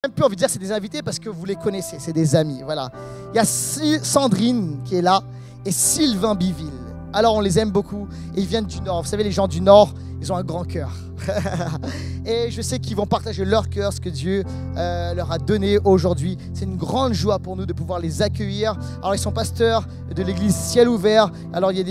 même plus envie de dire que c'est des invités parce que vous les connaissez, c'est des amis. Voilà. Il y a Sandrine qui est là et Sylvain Biville. Alors on les aime beaucoup et ils viennent du Nord. Vous savez, les gens du Nord, ils ont un grand cœur. Et je sais qu'ils vont partager leur cœur, ce que Dieu leur a donné aujourd'hui. C'est une grande joie pour nous de pouvoir les accueillir. Alors ils sont pasteurs de l'église Ciel Ouvert. Alors il y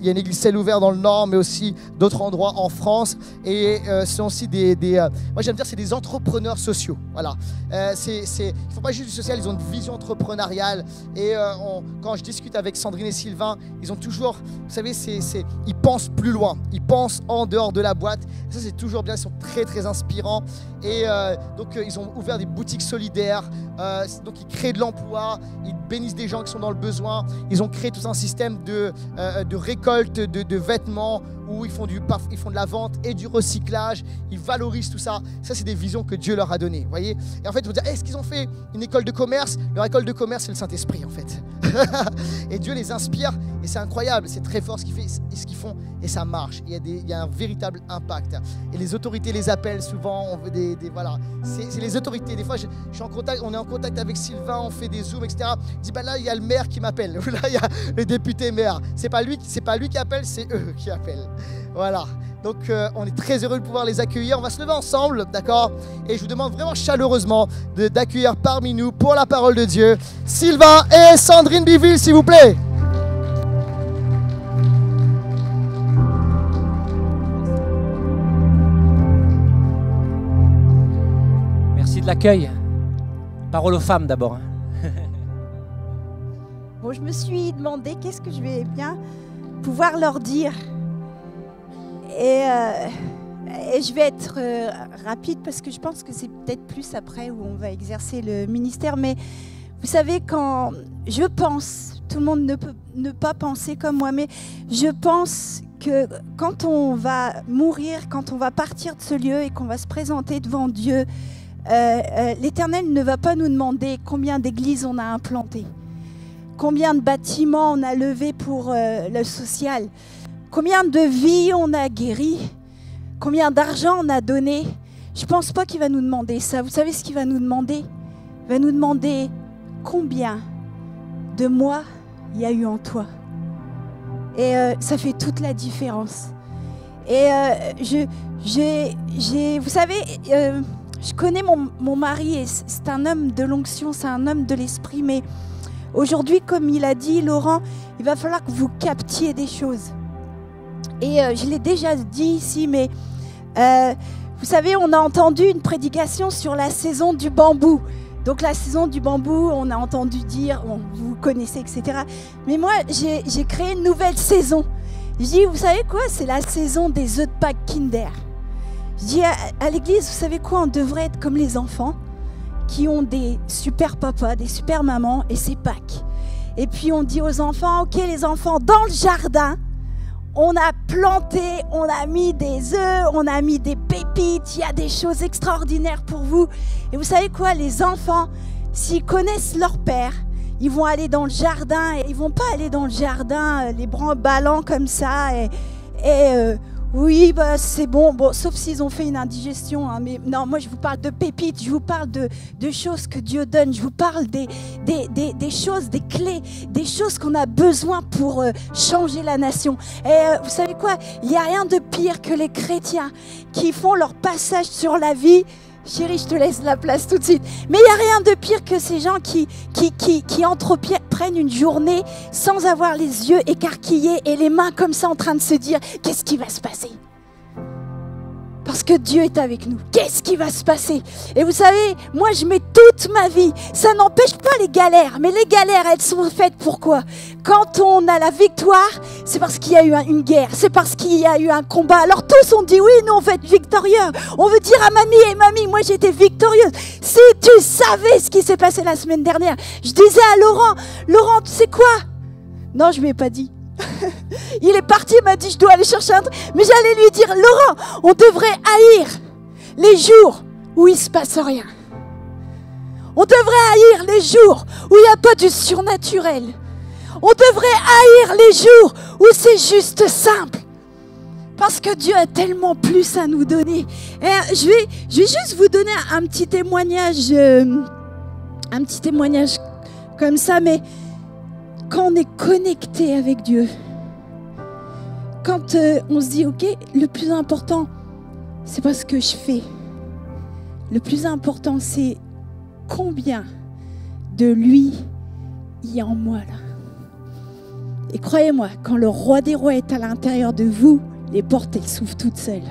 a une église Ciel Ouvert dans le Nord, mais aussi d'autres endroits en France. Et ce sont aussi moi j'aime dire c'est des entrepreneurs sociaux. Voilà. Ils ne font pas juste du social, ils ont une vision entrepreneuriale. Et quand je discute avec Sandrine et Sylvain, ils ont toujours, vous savez, ils pensent plus loin. Ils pensent en dehors de la boîte. Et ça c'est toujours bien, ils sont très très inspirants. Et donc ils ont ouvert des boutiques solidaires, donc ils créent de l'emploi, ils bénissent des gens qui sont dans le besoin. Ils ont créé tout un système de récolte de vêtements où ils font de la vente et du recyclage. Ils valorisent tout ça. Ça c'est des visions que Dieu leur a données, voyez. Et en fait vous dire, est-ce qu'ils ont fait une école de commerce? Leur école de commerce c'est le Saint-Esprit en fait. Et Dieu les inspire et c'est incroyable, c'est très fort ce qu'ils font et ça marche. Il y a un véritable impact. Et les autorités les appellent souvent, on veut voilà. C'est les autorités. Des fois, je suis en contact, on est en contact avec Sylvain, on fait des zooms, etc. Il dit, bah là, il y a le maire qui m'appelle. Ou là, il y a le député maire. C'est pas lui qui appelle, c'est eux qui appellent. Voilà. Donc, on est très heureux de pouvoir les accueillir. On va se lever ensemble, d'accord? Et je vous demande vraiment chaleureusement d'accueillir parmi nous, pour la parole de Dieu, Sylvain et Sandrine Biville, s'il vous plaît. De l'accueil. Parole aux femmes d'abord. Bon, je me suis demandé qu'est-ce que je vais bien pouvoir leur dire. Et je vais être rapide parce que je pense que c'est peut-être plus après où on va exercer le ministère. Mais vous savez, quand je pense, tout le monde ne peut ne pas penser comme moi, mais je pense que quand on va mourir, quand on va partir de ce lieu et qu'on va se présenter devant Dieu, l'Éternel ne va pas nous demander combien d'églises on a implantées, combien de bâtiments on a levés pour le social, combien de vies on a guéries, combien d'argent on a donné. Je ne pense pas qu'il va nous demander ça. Vous savez ce qu'il va nous demander? Il va nous demander combien de moi il y a eu en toi. Et ça fait toute la différence. Et vous savez... je connais mon mari et c'est un homme de l'onction, c'est un homme de l'esprit. Mais aujourd'hui, comme il a dit, Laurent, il va falloir que vous captiez des choses. Et je l'ai déjà dit ici, mais vous savez, on a entendu une prédication sur la saison du bambou. Donc la saison du bambou, on a entendu dire, bon, vous connaissez, etc. Mais moi, j'ai créé une nouvelle saison. Je dis, vous savez quoi? C'est la saison des œufs de Pâques Kinder. Je dis à l'église, vous savez quoi, on devrait être comme les enfants qui ont des super papas, des super mamans, et c'est Pâques. Et puis on dit aux enfants, ok les enfants, dans le jardin, on a planté, on a mis des œufs, on a mis des pépites, il y a des choses extraordinaires pour vous. Et vous savez quoi, les enfants, s'ils connaissent leur père, ils vont aller dans le jardin, et ils ne vont pas aller dans le jardin les bras ballants comme ça, oui, bah, c'est bon, sauf s'ils ont fait une indigestion. Hein, mais non, moi, je vous parle de pépites, je vous parle de choses que Dieu donne, je vous parle des choses, des clés, des choses qu'on a besoin pour changer la nation. Et vous savez quoi? Il n'y a rien de pire que les chrétiens qui font leur passage sur la vie. Chérie, je te laisse la place tout de suite. Mais il n'y a rien de pire que ces gens qui entreprennent une journée sans avoir les yeux écarquillés et les mains comme ça en train de se dire « Qu'est-ce qui va se passer ?» Parce que Dieu est avec nous. Qu'est-ce qui va se passer? Et vous savez, moi je mets toute ma vie. Ça n'empêche pas les galères. Mais les galères, elles sont faites pour quoi? Quand on a la victoire, c'est parce qu'il y a eu une guerre. C'est parce qu'il y a eu un combat. Alors tous on dit oui, nous on veut être victorieux. On veut dire à mamie, et mamie, moi j'étais victorieuse. Si tu savais ce qui s'est passé la semaine dernière. Je disais à Laurent, tu sais quoi? Non, je ne lui ai pas dit. Il est parti, il m'a dit je dois aller chercher un truc. Mais j'allais lui dire, Laurent, on devrait haïr les jours où il ne se passe rien. On devrait haïr les jours où il n'y a pas du surnaturel. On devrait haïr les jours où c'est juste simple. Parce que Dieu a tellement plus à nous donner. Et je vais juste vous donner un petit témoignage comme ça, mais quand on est connecté avec Dieu, quand on se dit, ok, le plus important, c'est pas ce que je fais. Le plus important, c'est combien de lui il y a en moi là. Et croyez-moi, quand le roi des rois est à l'intérieur de vous, les portes, elles s'ouvrent toutes seules.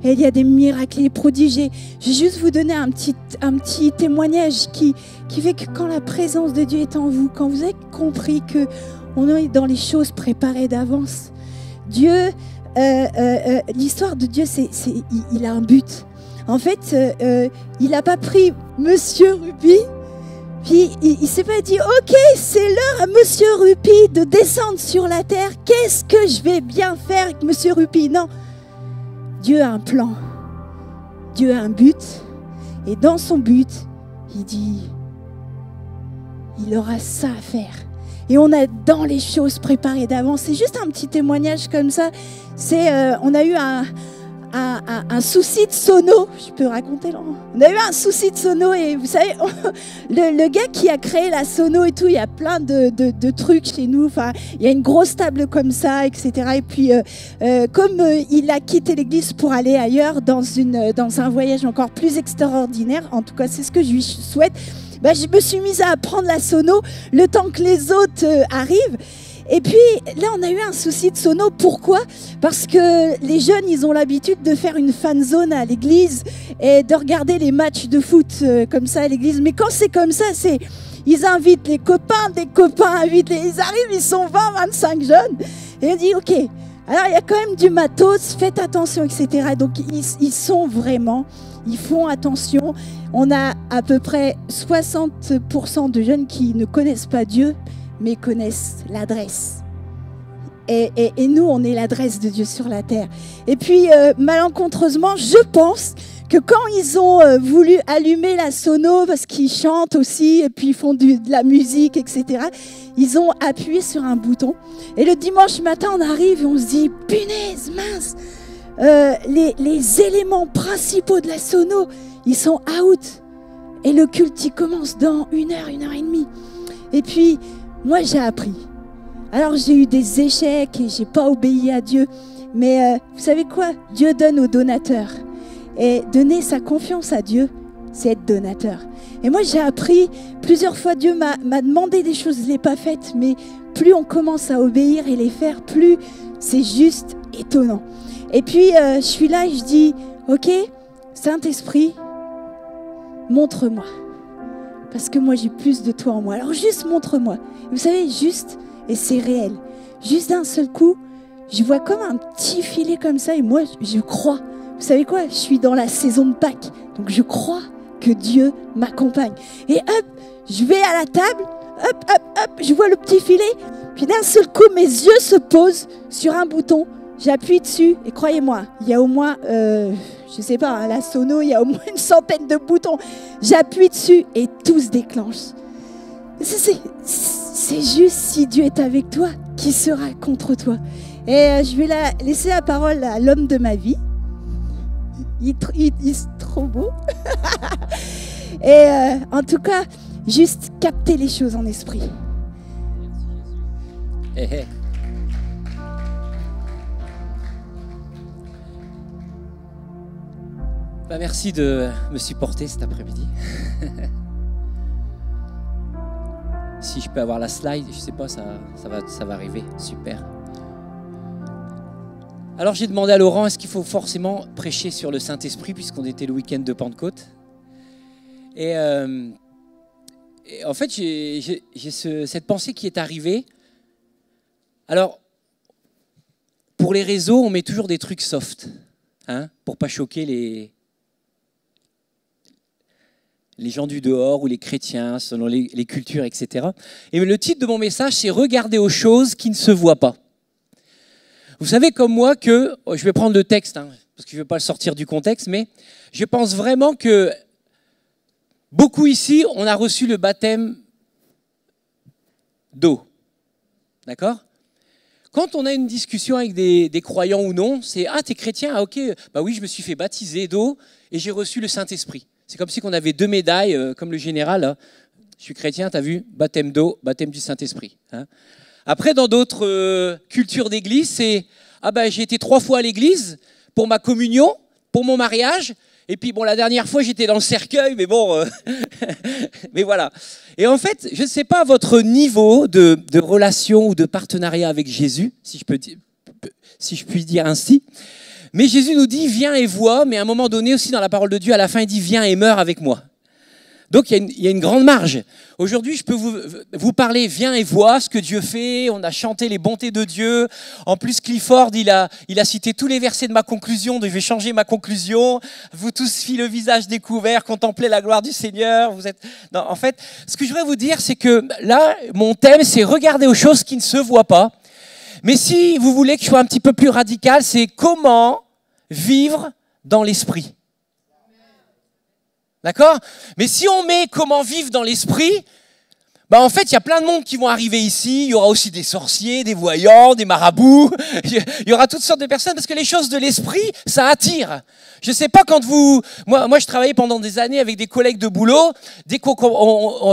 Et il y a des miracles et des prodiges. Je vais juste vous donner un petit témoignage qui fait que quand la présence de Dieu est en vous, quand vous avez compris qu'on est dans les choses préparées d'avance, Dieu, l'histoire de Dieu, il a un but. En fait, il n'a pas pris Monsieur Rupi, puis il ne s'est pas dit « Ok, c'est l'heure à Monsieur Rupi de descendre sur la terre. Qu'est-ce que je vais bien faire avec Monsieur Rupi ?» Non, Dieu a un plan. Dieu a un but. Et dans son but, il dit « Il aura ça à faire. » Et on a dans les choses préparées d'avance. C'est juste un petit témoignage comme ça. On a eu un souci de sono. Je peux raconter, Laurent? On a eu un souci de sono et vous savez, le gars qui a créé la sono et tout, il y a plein de trucs chez nous. Enfin, il y a une grosse table comme ça, etc. Et puis, comme il a quitté l'église pour aller ailleurs dans un voyage encore plus extraordinaire, en tout cas, c'est ce que je lui souhaite. Je me suis mise à apprendre la sono le temps que les autres arrivent. Et puis là, on a eu un souci de sono. Pourquoi? Parce que les jeunes, ils ont l'habitude de faire une fan zone à l'église et de regarder les matchs de foot comme ça à l'église. Mais quand c'est comme ça, ils invitent les copains, des copains invitent ils arrivent, ils sont 20, 25 jeunes. Et on dit, ok, alors il y a quand même du matos, faites attention, etc. Donc ils font attention. On a à peu près 60% de jeunes qui ne connaissent pas Dieu, mais connaissent l'adresse. Et nous, on est l'adresse de Dieu sur la terre. Et puis, malencontreusement, je pense que quand ils ont voulu allumer la sono, parce qu'ils chantent aussi, et puis ils font de la musique, etc., ils ont appuyé sur un bouton. Et le dimanche matin, on arrive et on se dit, punaise, mince, les éléments principaux de la sono, ils sont out. Et le culte, il commence dans 1 heure, 1 heure et demie. Et puis, moi, j'ai appris. Alors, j'ai eu des échecs et j'ai pas obéi à Dieu. Mais vous savez quoi? Dieu donne aux donateurs. Et donner sa confiance à Dieu, c'est être donateur. Et moi, j'ai appris plusieurs fois. Dieu m'a demandé des choses, je ne l'ai pas faites. Mais plus on commence à obéir et les faire, plus c'est juste étonnant. Et puis, je suis là et je dis, ok, Saint-Esprit, montre-moi. Parce que moi, j'ai plus de toi en moi. Alors, juste montre-moi. Vous savez, juste, et c'est réel. Juste d'un seul coup, je vois comme un petit filet comme ça. Et moi, je crois. Vous savez quoi? Je suis dans la saison de Pâques. Donc, je crois que Dieu m'accompagne. Et hop, je vais à la table. Hop, hop, hop, je vois le petit filet. Puis d'un seul coup, mes yeux se posent sur un bouton. J'appuie dessus. Et croyez-moi, il y a au moins... je sais pas, à la sono, il y a au moins 100 de boutons. J'appuie dessus et tout se déclenche. C'est juste si Dieu est avec toi, qui sera contre toi? Et je vais laisser la parole à l'homme de ma vie. Il est trop beau. Et en tout cas, juste capter les choses en esprit. Hey, hey. Merci de me supporter cet après-midi. Si je peux avoir la slide, je sais pas, ça va arriver. Super. Alors j'ai demandé à Laurent, est-ce qu'il faut forcément prêcher sur le Saint-Esprit puisqu'on était le week-end de Pentecôte? Et en fait, j'ai cette pensée qui est arrivée. Alors, pour les réseaux, on met toujours des trucs soft, hein, pour pas choquer les gens du dehors ou les chrétiens, selon les cultures, etc. Et le titre de mon message, c'est « Regarder aux choses qui ne se voient pas ». Vous savez comme moi que, je vais prendre le texte, hein, parce que je ne vais pas le sortir du contexte, mais je pense vraiment que beaucoup ici, on a reçu le baptême d'eau. D'accord? Quand on a une discussion avec des croyants ou non, c'est « Ah, t'es chrétien? Ah, ok, bah oui, je me suis fait baptiser d'eau et j'ai reçu le Saint-Esprit. » C'est comme si on avait 2 médailles, comme le général. Hein. Je suis chrétien, t'as vu? Baptême d'eau, baptême du Saint-Esprit. Hein. Après, dans d'autres cultures d'église, c'est « Ah bah j'ai été 3 fois à l'église pour ma communion, pour mon mariage. » Et puis, bon, la dernière fois, j'étais dans le cercueil, mais bon, mais voilà. Et en fait, je ne sais pas votre niveau de relation ou de partenariat avec Jésus, si je puis dire ainsi. Mais Jésus nous dit, viens et vois, mais à un moment donné aussi dans la parole de Dieu, à la fin, il dit, viens et meurs avec moi. Donc, il y a une grande marge. Aujourd'hui, je peux vous parler, viens et vois ce que Dieu fait. On a chanté les bontés de Dieu. En plus, Clifford, il a cité tous les versets de ma conclusion. Donc, je vais changer ma conclusion. Vous tous fit le visage découvert, contemplez la gloire du Seigneur. Non, en fait, ce que je voudrais vous dire, c'est que là, mon thème, c'est regarder aux choses qui ne se voient pas. Mais si vous voulez que je sois un petit peu plus radical, c'est comment vivre dans l'esprit. D'accord? Mais si on met comment vivre dans l'esprit, bah en fait, il y a plein de monde qui vont arriver ici. Il y aura aussi des sorciers, des voyants, des marabouts. Il y aura toutes sortes de personnes parce que les choses de l'esprit, ça attire. Je sais pas quand moi, je travaillais pendant des années avec des collègues de boulot. Dès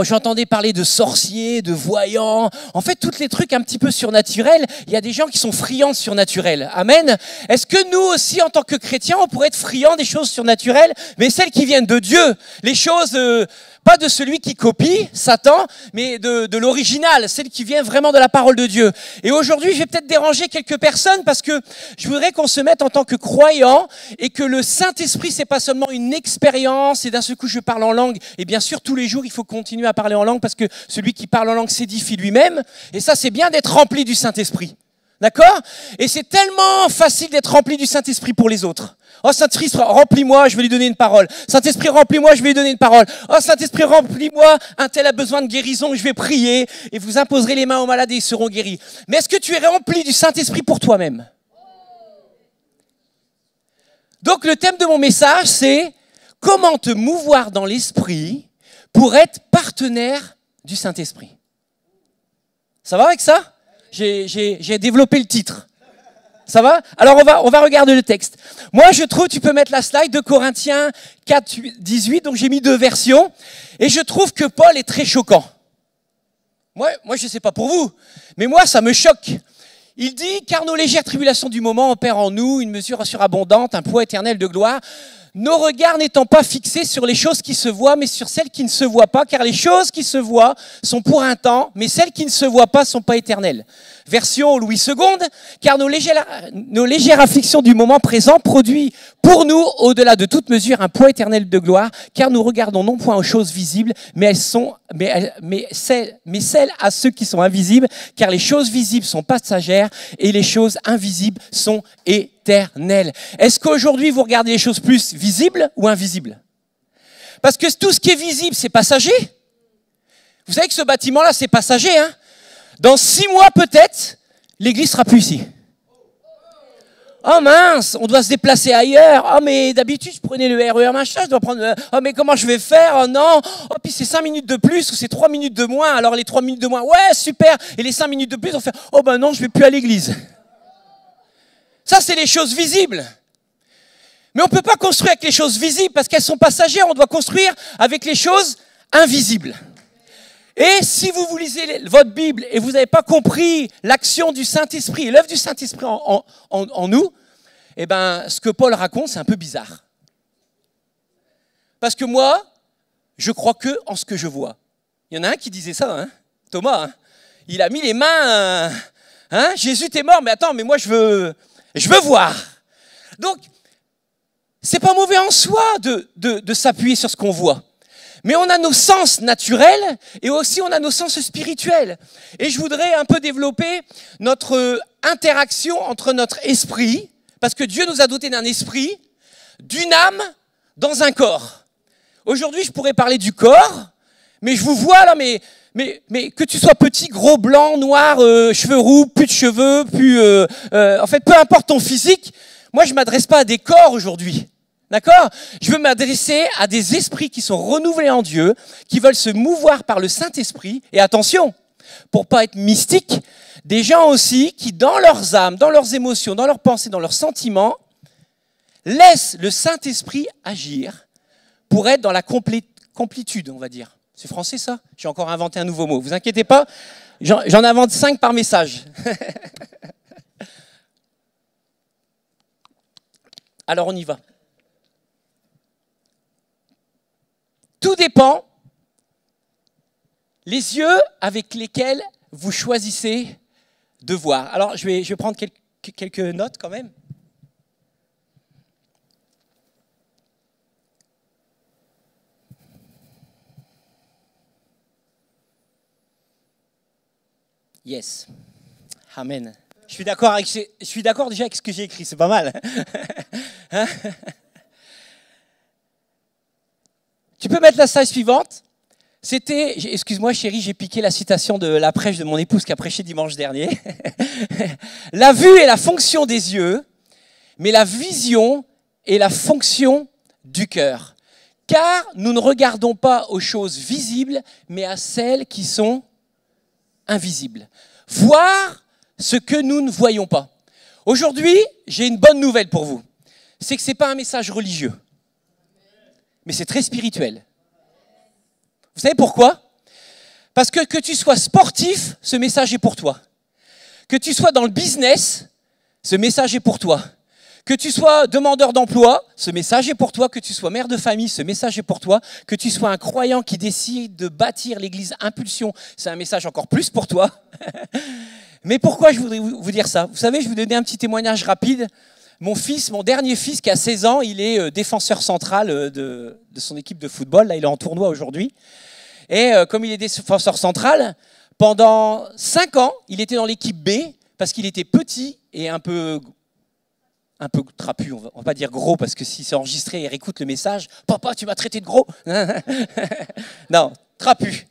j'entendais parler de sorciers, de voyants, en fait, tous les trucs un petit peu surnaturels, il y a des gens qui sont friands de surnaturel. Amen. Est-ce que nous aussi, en tant que chrétiens, on pourrait être friands des choses surnaturelles, mais celles qui viennent de Dieu, les choses pas de celui qui copie, Satan, mais de l'original, celle qui vient vraiment de la parole de Dieu. Et aujourd'hui, je vais peut-être déranger quelques personnes parce que je voudrais qu'on se mette en tant que croyants et que le Saint-Esprit, c'est pas seulement une expérience et d'un seul coup, je parle en langue. Et bien sûr, tous les jours, il faut continuer à parler en langue parce que celui qui parle en langue s'édifie lui-même. Et ça, c'est bien d'être rempli du Saint-Esprit. D'accord? Et c'est tellement facile d'être rempli du Saint-Esprit pour les autres. Oh Saint-Esprit, remplis-moi, je vais lui donner une parole. Saint-Esprit, remplis-moi, je vais lui donner une parole. Oh Saint-Esprit, remplis-moi, un tel a besoin de guérison, je vais prier et vous imposerez les mains aux malades et ils seront guéris. Mais est-ce que tu es rempli du Saint-Esprit pour toi-même? Donc le thème de mon message, c'est comment te mouvoir dans l'Esprit pour être partenaire du Saint-Esprit. Ça va avec ça? J'ai développé le titre. Ça va? Alors on va regarder le texte. Moi je trouve, tu peux mettre la slide de Corinthiens 4, 18, donc j'ai mis 2 versions, et je trouve que Paul est très choquant. Moi je sais pas pour vous, mais moi ça me choque. Il dit, car nos légères tribulations du moment opèrent en nous une mesure surabondante, un poids éternel de gloire, nos regards n'étant pas fixés sur les choses qui se voient, mais sur celles qui ne se voient pas, car les choses qui se voient sont pour un temps, mais celles qui ne se voient pas sont pas éternelles. Version Louis II, car nos légères afflictions du moment présent produisent pour nous, au-delà de toute mesure, un poids éternel de gloire, car nous regardons non point aux choses visibles, mais celles à ceux qui sont invisibles, car les choses visibles sont passagères et les choses invisibles sont éternelles. Est-ce qu'aujourd'hui vous regardez les choses plus visibles ou invisibles? Parce que tout ce qui est visible, c'est passager. Vous savez que ce bâtiment-là, c'est passager, hein? Dans 6 mois peut-être, l'église sera plus ici. Oh mince, on doit se déplacer ailleurs. Oh mais d'habitude je prenais le RER machin, je dois prendre. Oh mais comment je vais faire? Oh non. Oh puis c'est 5 minutes de plus ou c'est 3 minutes de moins. Alors les 3 minutes de moins, ouais super. Et les 5 minutes de plus, on fait. Oh ben non, je vais plus à l'église. Ça c'est les choses visibles. Mais on peut pas construire avec les choses visibles parce qu'elles sont passagères. On doit construire avec les choses invisibles. Et si vous lisez votre Bible et vous n'avez pas compris l'action du Saint-Esprit, l'œuvre du Saint-Esprit en nous, eh ben, ce que Paul raconte, c'est un peu bizarre. Parce que moi, je crois que en ce que je vois. Il y en a un qui disait ça, hein, Thomas. Hein, il a mis les mains, Jésus t'es mort, mais attends, mais moi je veux voir. Donc, c'est pas mauvais en soi de s'appuyer sur ce qu'on voit. Mais on a nos sens naturels et aussi on a nos sens spirituels. Et je voudrais un peu développer notre interaction entre notre esprit, parce que Dieu nous a dotés d'un esprit, d'une âme, dans un corps. Aujourd'hui, je pourrais parler du corps, mais je vous vois là, mais que tu sois petit, gros, blanc, noir, cheveux roux, plus de cheveux, en fait, peu importe ton physique, moi je ne m'adresse pas à des corps aujourd'hui. D'accord? Je veux m'adresser à des esprits qui sont renouvelés en Dieu, qui veulent se mouvoir par le Saint-Esprit. Et attention, pour pas être mystique, des gens aussi qui, dans leurs âmes, dans leurs émotions, dans leurs pensées, dans leurs sentiments, laissent le Saint-Esprit agir pour être dans la complétude, on va dire. C'est français ça? J'ai encore inventé un nouveau mot. Vous inquiétez pas, j'en invente 5 par message. Alors on y va. Tout dépend les yeux avec lesquels vous choisissez de voir. Alors je vais prendre quelques notes quand même. Yes. Amen. Je suis d'accord déjà avec ce que j'ai écrit, c'est pas mal. Hein? Tu peux mettre la slide suivante. Excuse-moi chérie, j'ai piqué la citation de la prêche de mon épouse qui a prêché dimanche dernier. La vue est la fonction des yeux, mais la vision est la fonction du cœur. Car nous ne regardons pas aux choses visibles, mais à celles qui sont invisibles. Voir ce que nous ne voyons pas. Aujourd'hui, j'ai une bonne nouvelle pour vous. C'est que ce n'est pas un message religieux, mais c'est très spirituel. Vous savez pourquoi? Parce que tu sois sportif, ce message est pour toi. Que tu sois dans le business, ce message est pour toi. Que tu sois demandeur d'emploi, ce message est pour toi. Que tu sois mère de famille, ce message est pour toi. Que tu sois un croyant qui décide de bâtir l'église Impulsion, c'est un message encore plus pour toi. Mais pourquoi je voudrais vous dire ça? Vous savez, je vais vous donner un petit témoignage rapide. Mon dernier fils qui a 16 ans, il est défenseur central de son équipe de football. Là, il est en tournoi aujourd'hui. Et comme il est défenseur central, pendant 5 ans, il était dans l'équipe B parce qu'il était petit et un peu trapu. On va pas dire gros parce que si c'est enregistré, il réécoute le message. « Papa, tu m'as traité de gros ?» Non, trapu.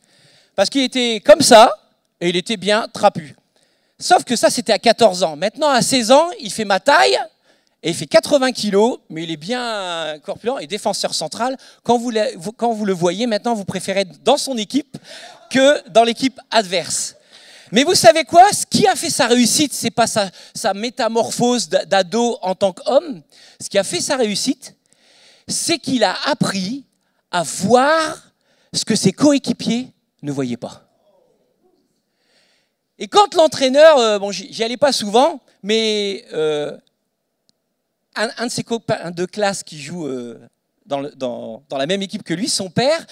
Parce qu'il était comme ça et il était bien trapu. Sauf que ça, c'était à 14 ans. Maintenant, à 16 ans, il fait ma taille. Et il fait 80 kilos, mais il est bien corpulent et défenseur central. Quand vous le voyez, maintenant, vous préférez être dans son équipe que dans l'équipe adverse. Mais vous savez quoi? Ce qui a fait sa réussite, ce n'est pas sa métamorphose d'ado en tant qu'homme. Ce qui a fait sa réussite, c'est qu'il a appris à voir ce que ses coéquipiers ne voyaient pas. Et quand l'entraîneur, j'y allais pas souvent, mais... Un de ses copains de classe qui joue dans la même équipe que lui, son père,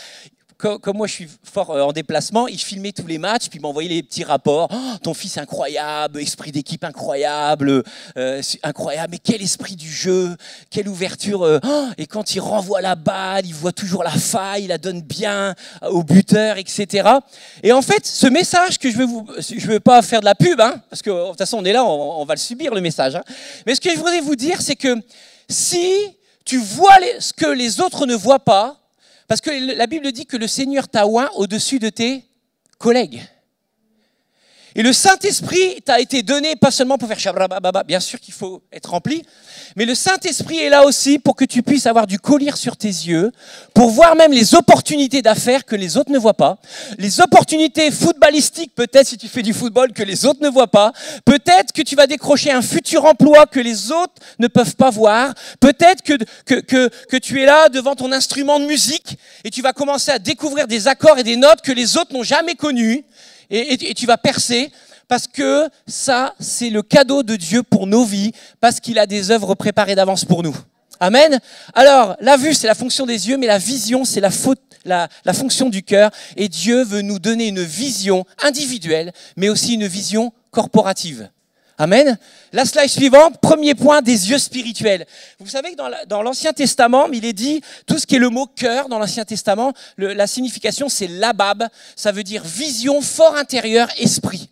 comme moi je suis fort en déplacement, il filmait tous les matchs, puis il m'envoyait les petits rapports. Oh, ton fils incroyable, esprit d'équipe incroyable, incroyable, mais quel esprit du jeu, quelle ouverture. Et quand il renvoie la balle, il voit toujours la faille, il la donne bien au buteur, etc. Et en fait, ce message que je veux pas faire de la pub, hein, parce que de toute façon on est là, on va le subir le message. Hein. Mais ce que je voudrais vous dire, c'est que si tu vois ce que les autres ne voient pas, parce que la Bible dit que le Seigneur t'a oint au-dessus de tes collègues. Et le Saint-Esprit t'a été donné pas seulement pour faire chabrababa, bien sûr qu'il faut être rempli, mais le Saint-Esprit est là aussi pour que tu puisses avoir du collier sur tes yeux, pour voir même les opportunités d'affaires que les autres ne voient pas, les opportunités footballistiques peut-être si tu fais du football que les autres ne voient pas, peut-être que tu vas décrocher un futur emploi que les autres ne peuvent pas voir, peut-être que tu es là devant ton instrument de musique et tu vas commencer à découvrir des accords et des notes que les autres n'ont jamais connus. Et tu vas percer parce que ça, c'est le cadeau de Dieu pour nos vies, parce qu'il a des œuvres préparées d'avance pour nous. Amen. Alors, la vue, c'est la fonction des yeux, mais la vision, c'est la fonction du cœur. Et Dieu veut nous donner une vision individuelle, mais aussi une vision corporative. Amen. La slide suivante, premier point, des yeux spirituels. Vous savez que dans l'Ancien Testament, il est dit, tout ce qui est le mot cœur dans l'Ancien Testament, la signification c'est labab, ça veut dire vision, fort intérieur, esprit.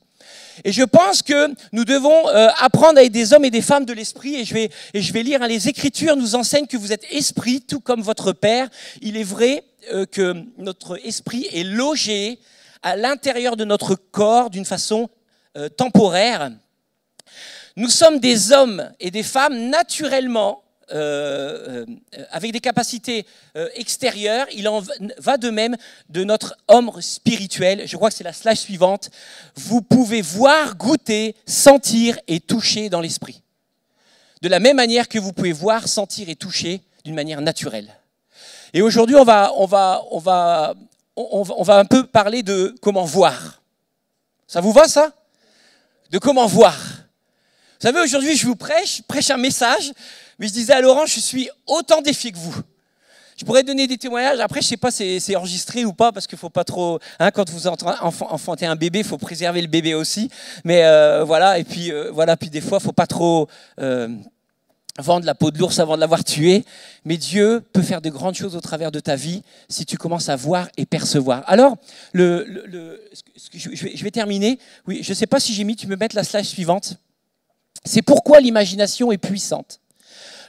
Et je pense que nous devons apprendre à être des hommes et des femmes de l'esprit, et je vais lire, hein, les Écritures nous enseignent que vous êtes esprit, tout comme votre Père. Il est vrai que notre esprit est logé à l'intérieur de notre corps d'une façon temporaire. Nous sommes des hommes et des femmes naturellement avec des capacités extérieures, il en va de même de notre homme spirituel. Je crois que c'est la slide suivante. Vous pouvez voir, goûter, sentir et toucher dans l'esprit. De la même manière que vous pouvez voir, sentir et toucher d'une manière naturelle. Et aujourd'hui, on va un peu parler de comment voir. Ça vous va, ça? De comment voir. Vous savez, aujourd'hui, je prêche un message, mais je disais à Laurent, je suis autant défié que vous. Je pourrais donner des témoignages. Après, je ne sais pas si c'est enregistré ou pas, parce qu'il ne faut pas trop... Hein, quand vous enfantez un bébé, il faut préserver le bébé aussi. Mais voilà, et puis, puis des fois, il ne faut pas trop... vendre la peau de l'ours avant de l'avoir tué, mais Dieu peut faire de grandes choses au travers de ta vie si tu commences à voir et percevoir. Alors, je vais terminer. Oui, je ne sais pas si j'ai mis, tu peux mettre la slide suivante. C'est pourquoi l'imagination est puissante.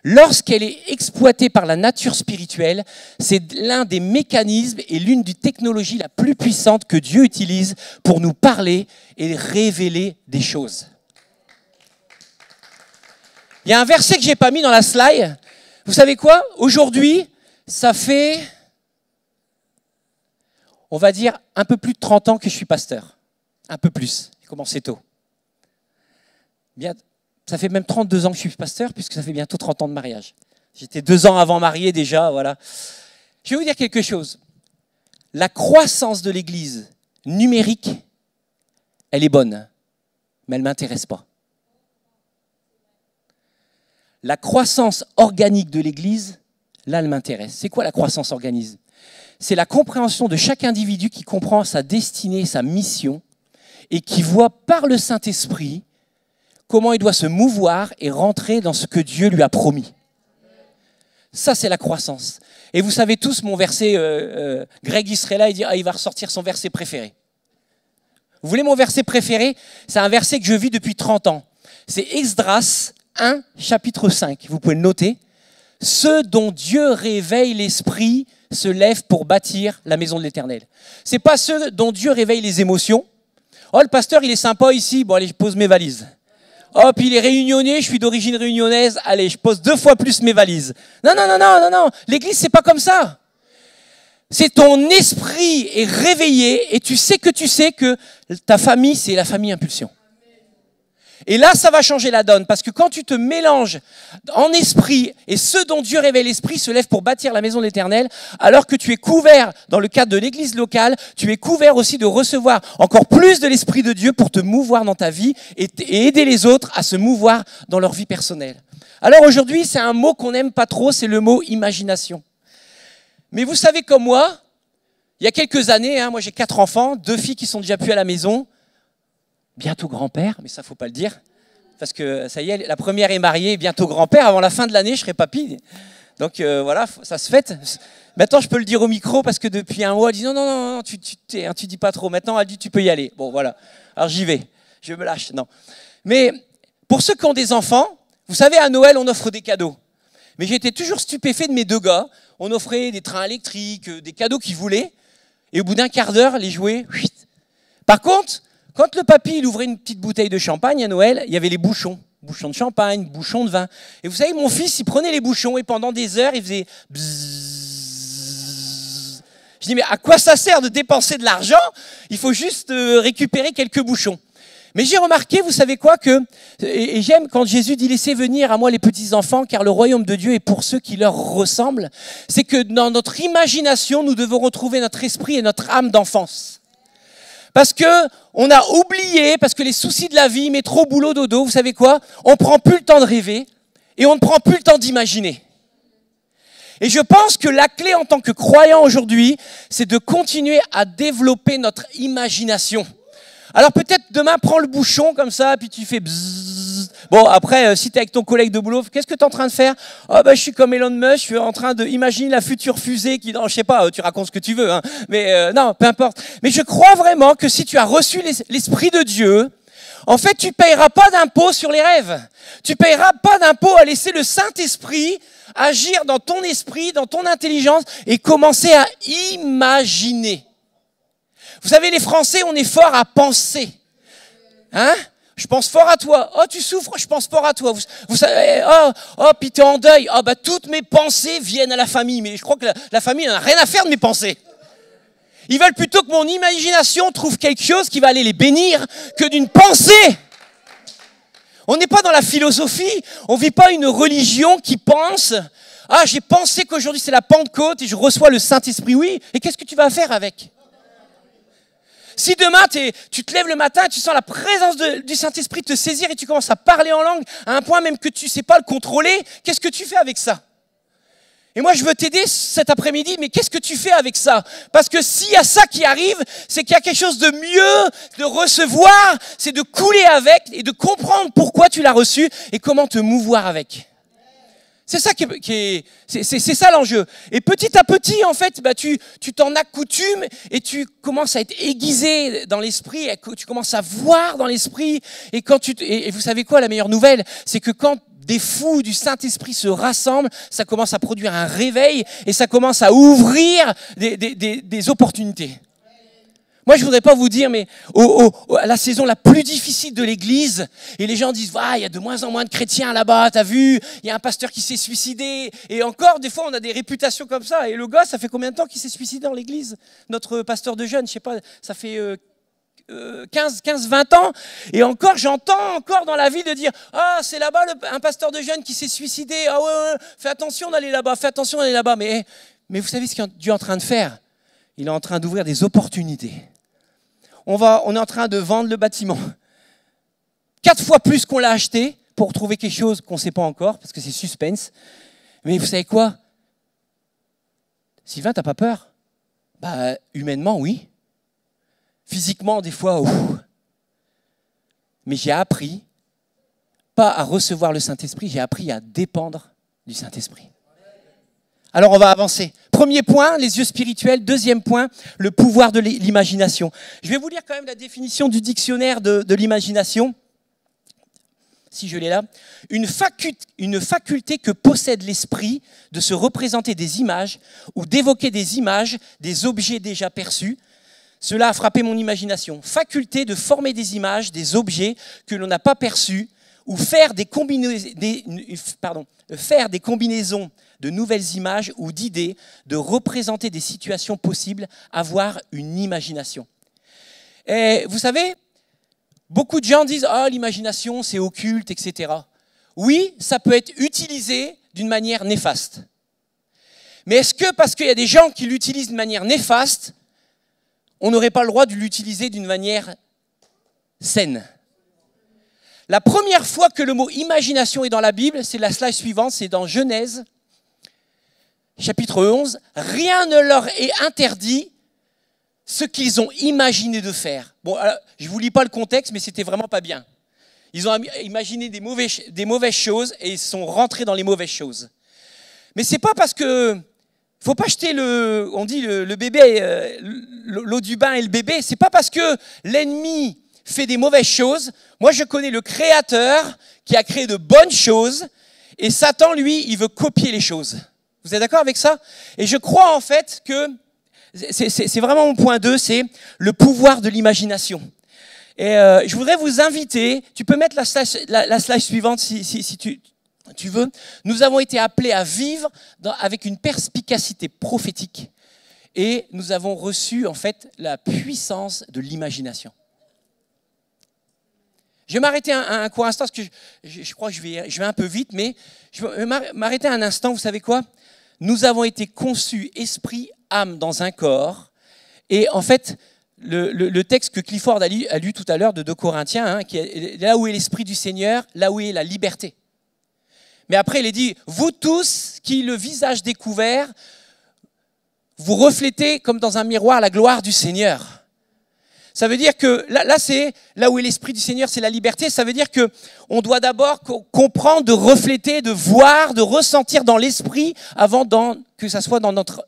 Lorsqu'elle est exploitée par la nature spirituelle, c'est l'un des mécanismes et l'une des technologies la plus puissante que Dieu utilise pour nous parler et révéler des choses. Il y a un verset que je n'ai pas mis dans la slide. Vous savez quoi? Aujourd'hui, ça fait, on va dire, un peu plus de 30 ans que je suis pasteur. Un peu plus. J'ai commencé tôt. Bien, ça fait même 32 ans que je suis pasteur, puisque ça fait bientôt 30 ans de mariage. J'étais 2 ans avant marié déjà, voilà. Je vais vous dire quelque chose. La croissance de l'Église numérique, elle est bonne, mais elle ne m'intéresse pas. La croissance organique de l'Église, là, elle m'intéresse. C'est quoi la croissance organique? C'est la compréhension de chaque individu qui comprend sa destinée, sa mission, et qui voit par le Saint-Esprit comment il doit se mouvoir et rentrer dans ce que Dieu lui a promis. Ça, c'est la croissance. Et vous savez tous mon verset, Greg il serait là, il va ressortir son verset préféré. Vous voulez mon verset préféré? C'est un verset que je vis depuis 30 ans. C'est Esdras 1, chapitre 5. Vous pouvez le noter. Ceux dont Dieu réveille l'esprit se lèvent pour bâtir la maison de l'Éternel. Ce n'est pas ceux dont Dieu réveille les émotions. Oh, le pasteur, il est sympa ici. Bon, allez, je pose mes valises. Oh, puis il est réunionnais, je suis d'origine réunionnaise. Allez, je pose 2 fois plus mes valises. Non. L'église, c'est pas comme ça. C'est ton esprit est réveillé et tu sais que ta famille, c'est la famille impulsion. Et là, ça va changer la donne, parce que quand tu te mélanges en esprit, et ceux dont Dieu révèle l'esprit se lèvent pour bâtir la maison de l'Éternel, alors que tu es couvert, dans le cadre de l'église locale, tu es couvert aussi de recevoir encore plus de l'Esprit de Dieu pour te mouvoir dans ta vie et aider les autres à se mouvoir dans leur vie personnelle. Alors aujourd'hui, c'est un mot qu'on n'aime pas trop, c'est le mot imagination. Mais vous savez comme moi, il y a quelques années, moi j'ai 4 enfants, 2 filles qui sont déjà plus à la maison, bientôt grand-père, mais ça, faut pas le dire. Parce que ça y est, la première est mariée, bientôt grand-père. Avant la fin de l'année, je serai papy. Donc voilà, ça se fête. Maintenant, je peux le dire au micro parce que depuis un mois, elle dit non, tu dis pas trop. Maintenant, elle dit tu peux y aller. Bon, voilà. Alors j'y vais. Je me lâche. Non. Mais pour ceux qui ont des enfants, vous savez, à Noël, on offre des cadeaux. Mais j'étais toujours stupéfait de mes 2 gars. On offrait des trains électriques, des cadeaux qu'ils voulaient. Et au bout d'un quart d'heure, les jouets. Par contre, quand le papy il ouvrait une petite bouteille de champagne à Noël, il y avait les bouchons. Bouchons de champagne, bouchons de vin. Et vous savez, mon fils, il prenait les bouchons et pendant des heures, il faisait bzzz. Je dis, mais à quoi ça sert de dépenser de l'argent? Il faut juste récupérer quelques bouchons. Mais j'ai remarqué, vous savez quoi, et j'aime quand Jésus dit « Laissez venir à moi les petits-enfants, car le royaume de Dieu est pour ceux qui leur ressemblent », c'est que dans notre imagination, nous devons retrouver notre esprit et notre âme d'enfance. Parce que on a oublié, parce que les soucis de la vie, métro, boulot, dodo, vous savez quoi? On ne prend plus le temps de rêver et on ne prend plus le temps d'imaginer. Et je pense que la clé en tant que croyant aujourd'hui, c'est de continuer à développer notre imagination. Alors peut-être demain, prends le bouchon comme ça, puis tu fais bzzz. Bon, après, si tu es avec ton collègue de boulot, qu'est-ce que tu es en train de faire? Je suis comme Elon Musk, je suis en train d'imaginer la future fusée qui, je sais pas, tu racontes ce que tu veux, hein. Mais non, peu importe. Mais je crois vraiment que si tu as reçu l'Esprit de Dieu, en fait, tu payeras pas d'impôt sur les rêves. Tu payeras pas d'impôt à laisser le Saint-Esprit agir dans ton esprit, dans ton intelligence et commencer à imaginer. Vous savez, les Français, on est forts à penser. Hein? je pense fort à toi. Oh, tu souffres, je pense fort à toi. Vous savez, puis t'es en deuil. Toutes mes pensées viennent à la famille. Mais je crois que la famille n'a rien à faire de mes pensées. Ils veulent plutôt que mon imagination trouve quelque chose qui va aller les bénir que d'une pensée. On n'est pas dans la philosophie. On ne vit pas une religion qui pense « j'ai pensé qu'aujourd'hui c'est la Pentecôte et je reçois le Saint-Esprit. » Oui, et qu'est-ce que tu vas faire avec ? Si demain, tu te lèves le matin et tu sens la présence du Saint-Esprit te saisir et tu commences à parler en langue à un point même que tu ne sais pas le contrôler, qu'est-ce que tu fais avec ça ? Et moi, je veux t'aider cet après-midi, mais qu'est-ce que tu fais avec ça ? Parce que s'il y a ça qui arrive, c'est qu'il y a quelque chose de mieux de recevoir, c'est de couler avec et de comprendre pourquoi tu l'as reçu et comment te mouvoir avec. C'est ça c'est ça l'enjeu. Et petit à petit, en fait, tu t'en accoutumes et tu commences à être aiguisé dans l'esprit, et tu commences à voir dans l'esprit. Et vous savez quoi, la meilleure nouvelle, c'est que quand des fous du Saint-Esprit se rassemblent, ça commence à produire un réveil et ça commence à ouvrir des opportunités. Moi, je voudrais pas vous dire, mais à la saison la plus difficile de l'Église, et les gens disent, il y a de moins en moins de chrétiens là-bas, t'as vu, il y a un pasteur qui s'est suicidé, et encore, des fois, on a des réputations comme ça, et le gars, ça fait combien de temps qu'il s'est suicidé dans l'Église ? Notre pasteur de jeunes, je sais pas, ça fait 15-20 ans, et encore, j'entends encore dans la vie de dire, c'est là-bas un pasteur de jeunes qui s'est suicidé, ouais, fais attention d'aller là-bas, mais vous savez ce qu'il est en train de faire ? Il est en train d'ouvrir des opportunités. On est en train de vendre le bâtiment 4 fois plus qu'on l'a acheté pour trouver quelque chose qu'on ne sait pas encore, parce que c'est suspense. Mais vous savez quoi ? Sylvain, t'as pas peur ? Humainement, oui. Physiquement, des fois, mais j'ai appris, pas à recevoir le Saint-Esprit, j'ai appris à dépendre du Saint-Esprit. Alors on va avancer. Premier point, les yeux spirituels. Deuxième point, le pouvoir de l'imagination. Je vais vous lire quand même la définition du dictionnaire de l'imagination. Si je l'ai là. Une faculté que possède l'esprit de se représenter des images ou d'évoquer des images, des objets déjà perçus. Cela a frappé mon imagination. Faculté de former des images, des objets que l'on n'a pas perçus ou faire des combinaisons de nouvelles images ou d'idées, de représenter des situations possibles, avoir une imagination. Et vous savez, beaucoup de gens disent « l'imagination, c'est occulte, etc. » Oui, ça peut être utilisé d'une manière néfaste. Mais est-ce que parce qu'il y a des gens qui l'utilisent d'une manière néfaste, on n'aurait pas le droit de l'utiliser d'une manière saine ? La première fois que le mot imagination est dans la Bible, c'est la slide suivante, c'est dans Genèse, chapitre 11. Rien ne leur est interdit ce qu'ils ont imaginé de faire. Bon, alors, je ne vous lis pas le contexte, mais c'était vraiment pas bien. Ils ont imaginé des mauvaises choses et ils sont rentrés dans les mauvaises choses. Mais c'est pas parce que... faut pas jeter le bébé, l'eau du bain et le bébé. C'est pas parce que l'ennemi fait des mauvaises choses. Moi, je connais le Créateur qui a créé de bonnes choses et Satan, lui, il veut copier les choses. Vous êtes d'accord avec ça ? Et je crois en fait que c'est vraiment mon point 2, c'est le pouvoir de l'imagination. Et je voudrais vous inviter, tu peux mettre la slide suivante si tu veux. Nous avons été appelés à vivre avec une perspicacité prophétique et nous avons reçu en fait la puissance de l'imagination. Je vais m'arrêter un court instant parce que je crois que je vais un peu vite, mais je vais m'arrêter un instant. Vous savez quoi ? Nous avons été conçus esprit, âme dans un corps. Et en fait, le texte que Clifford a lu tout à l'heure de 2 Corinthiens, qui est là où est l'esprit du Seigneur, là où est la liberté. Mais après, il est dit, vous tous qui le visage découvert, vous reflétez comme dans un miroir la gloire du Seigneur. Ça veut dire que là c'est là où est l'esprit du Seigneur, c'est la liberté. Ça veut dire que on doit d'abord comprendre, de refléter, de voir, de ressentir dans l'esprit avant que ça soit dans notre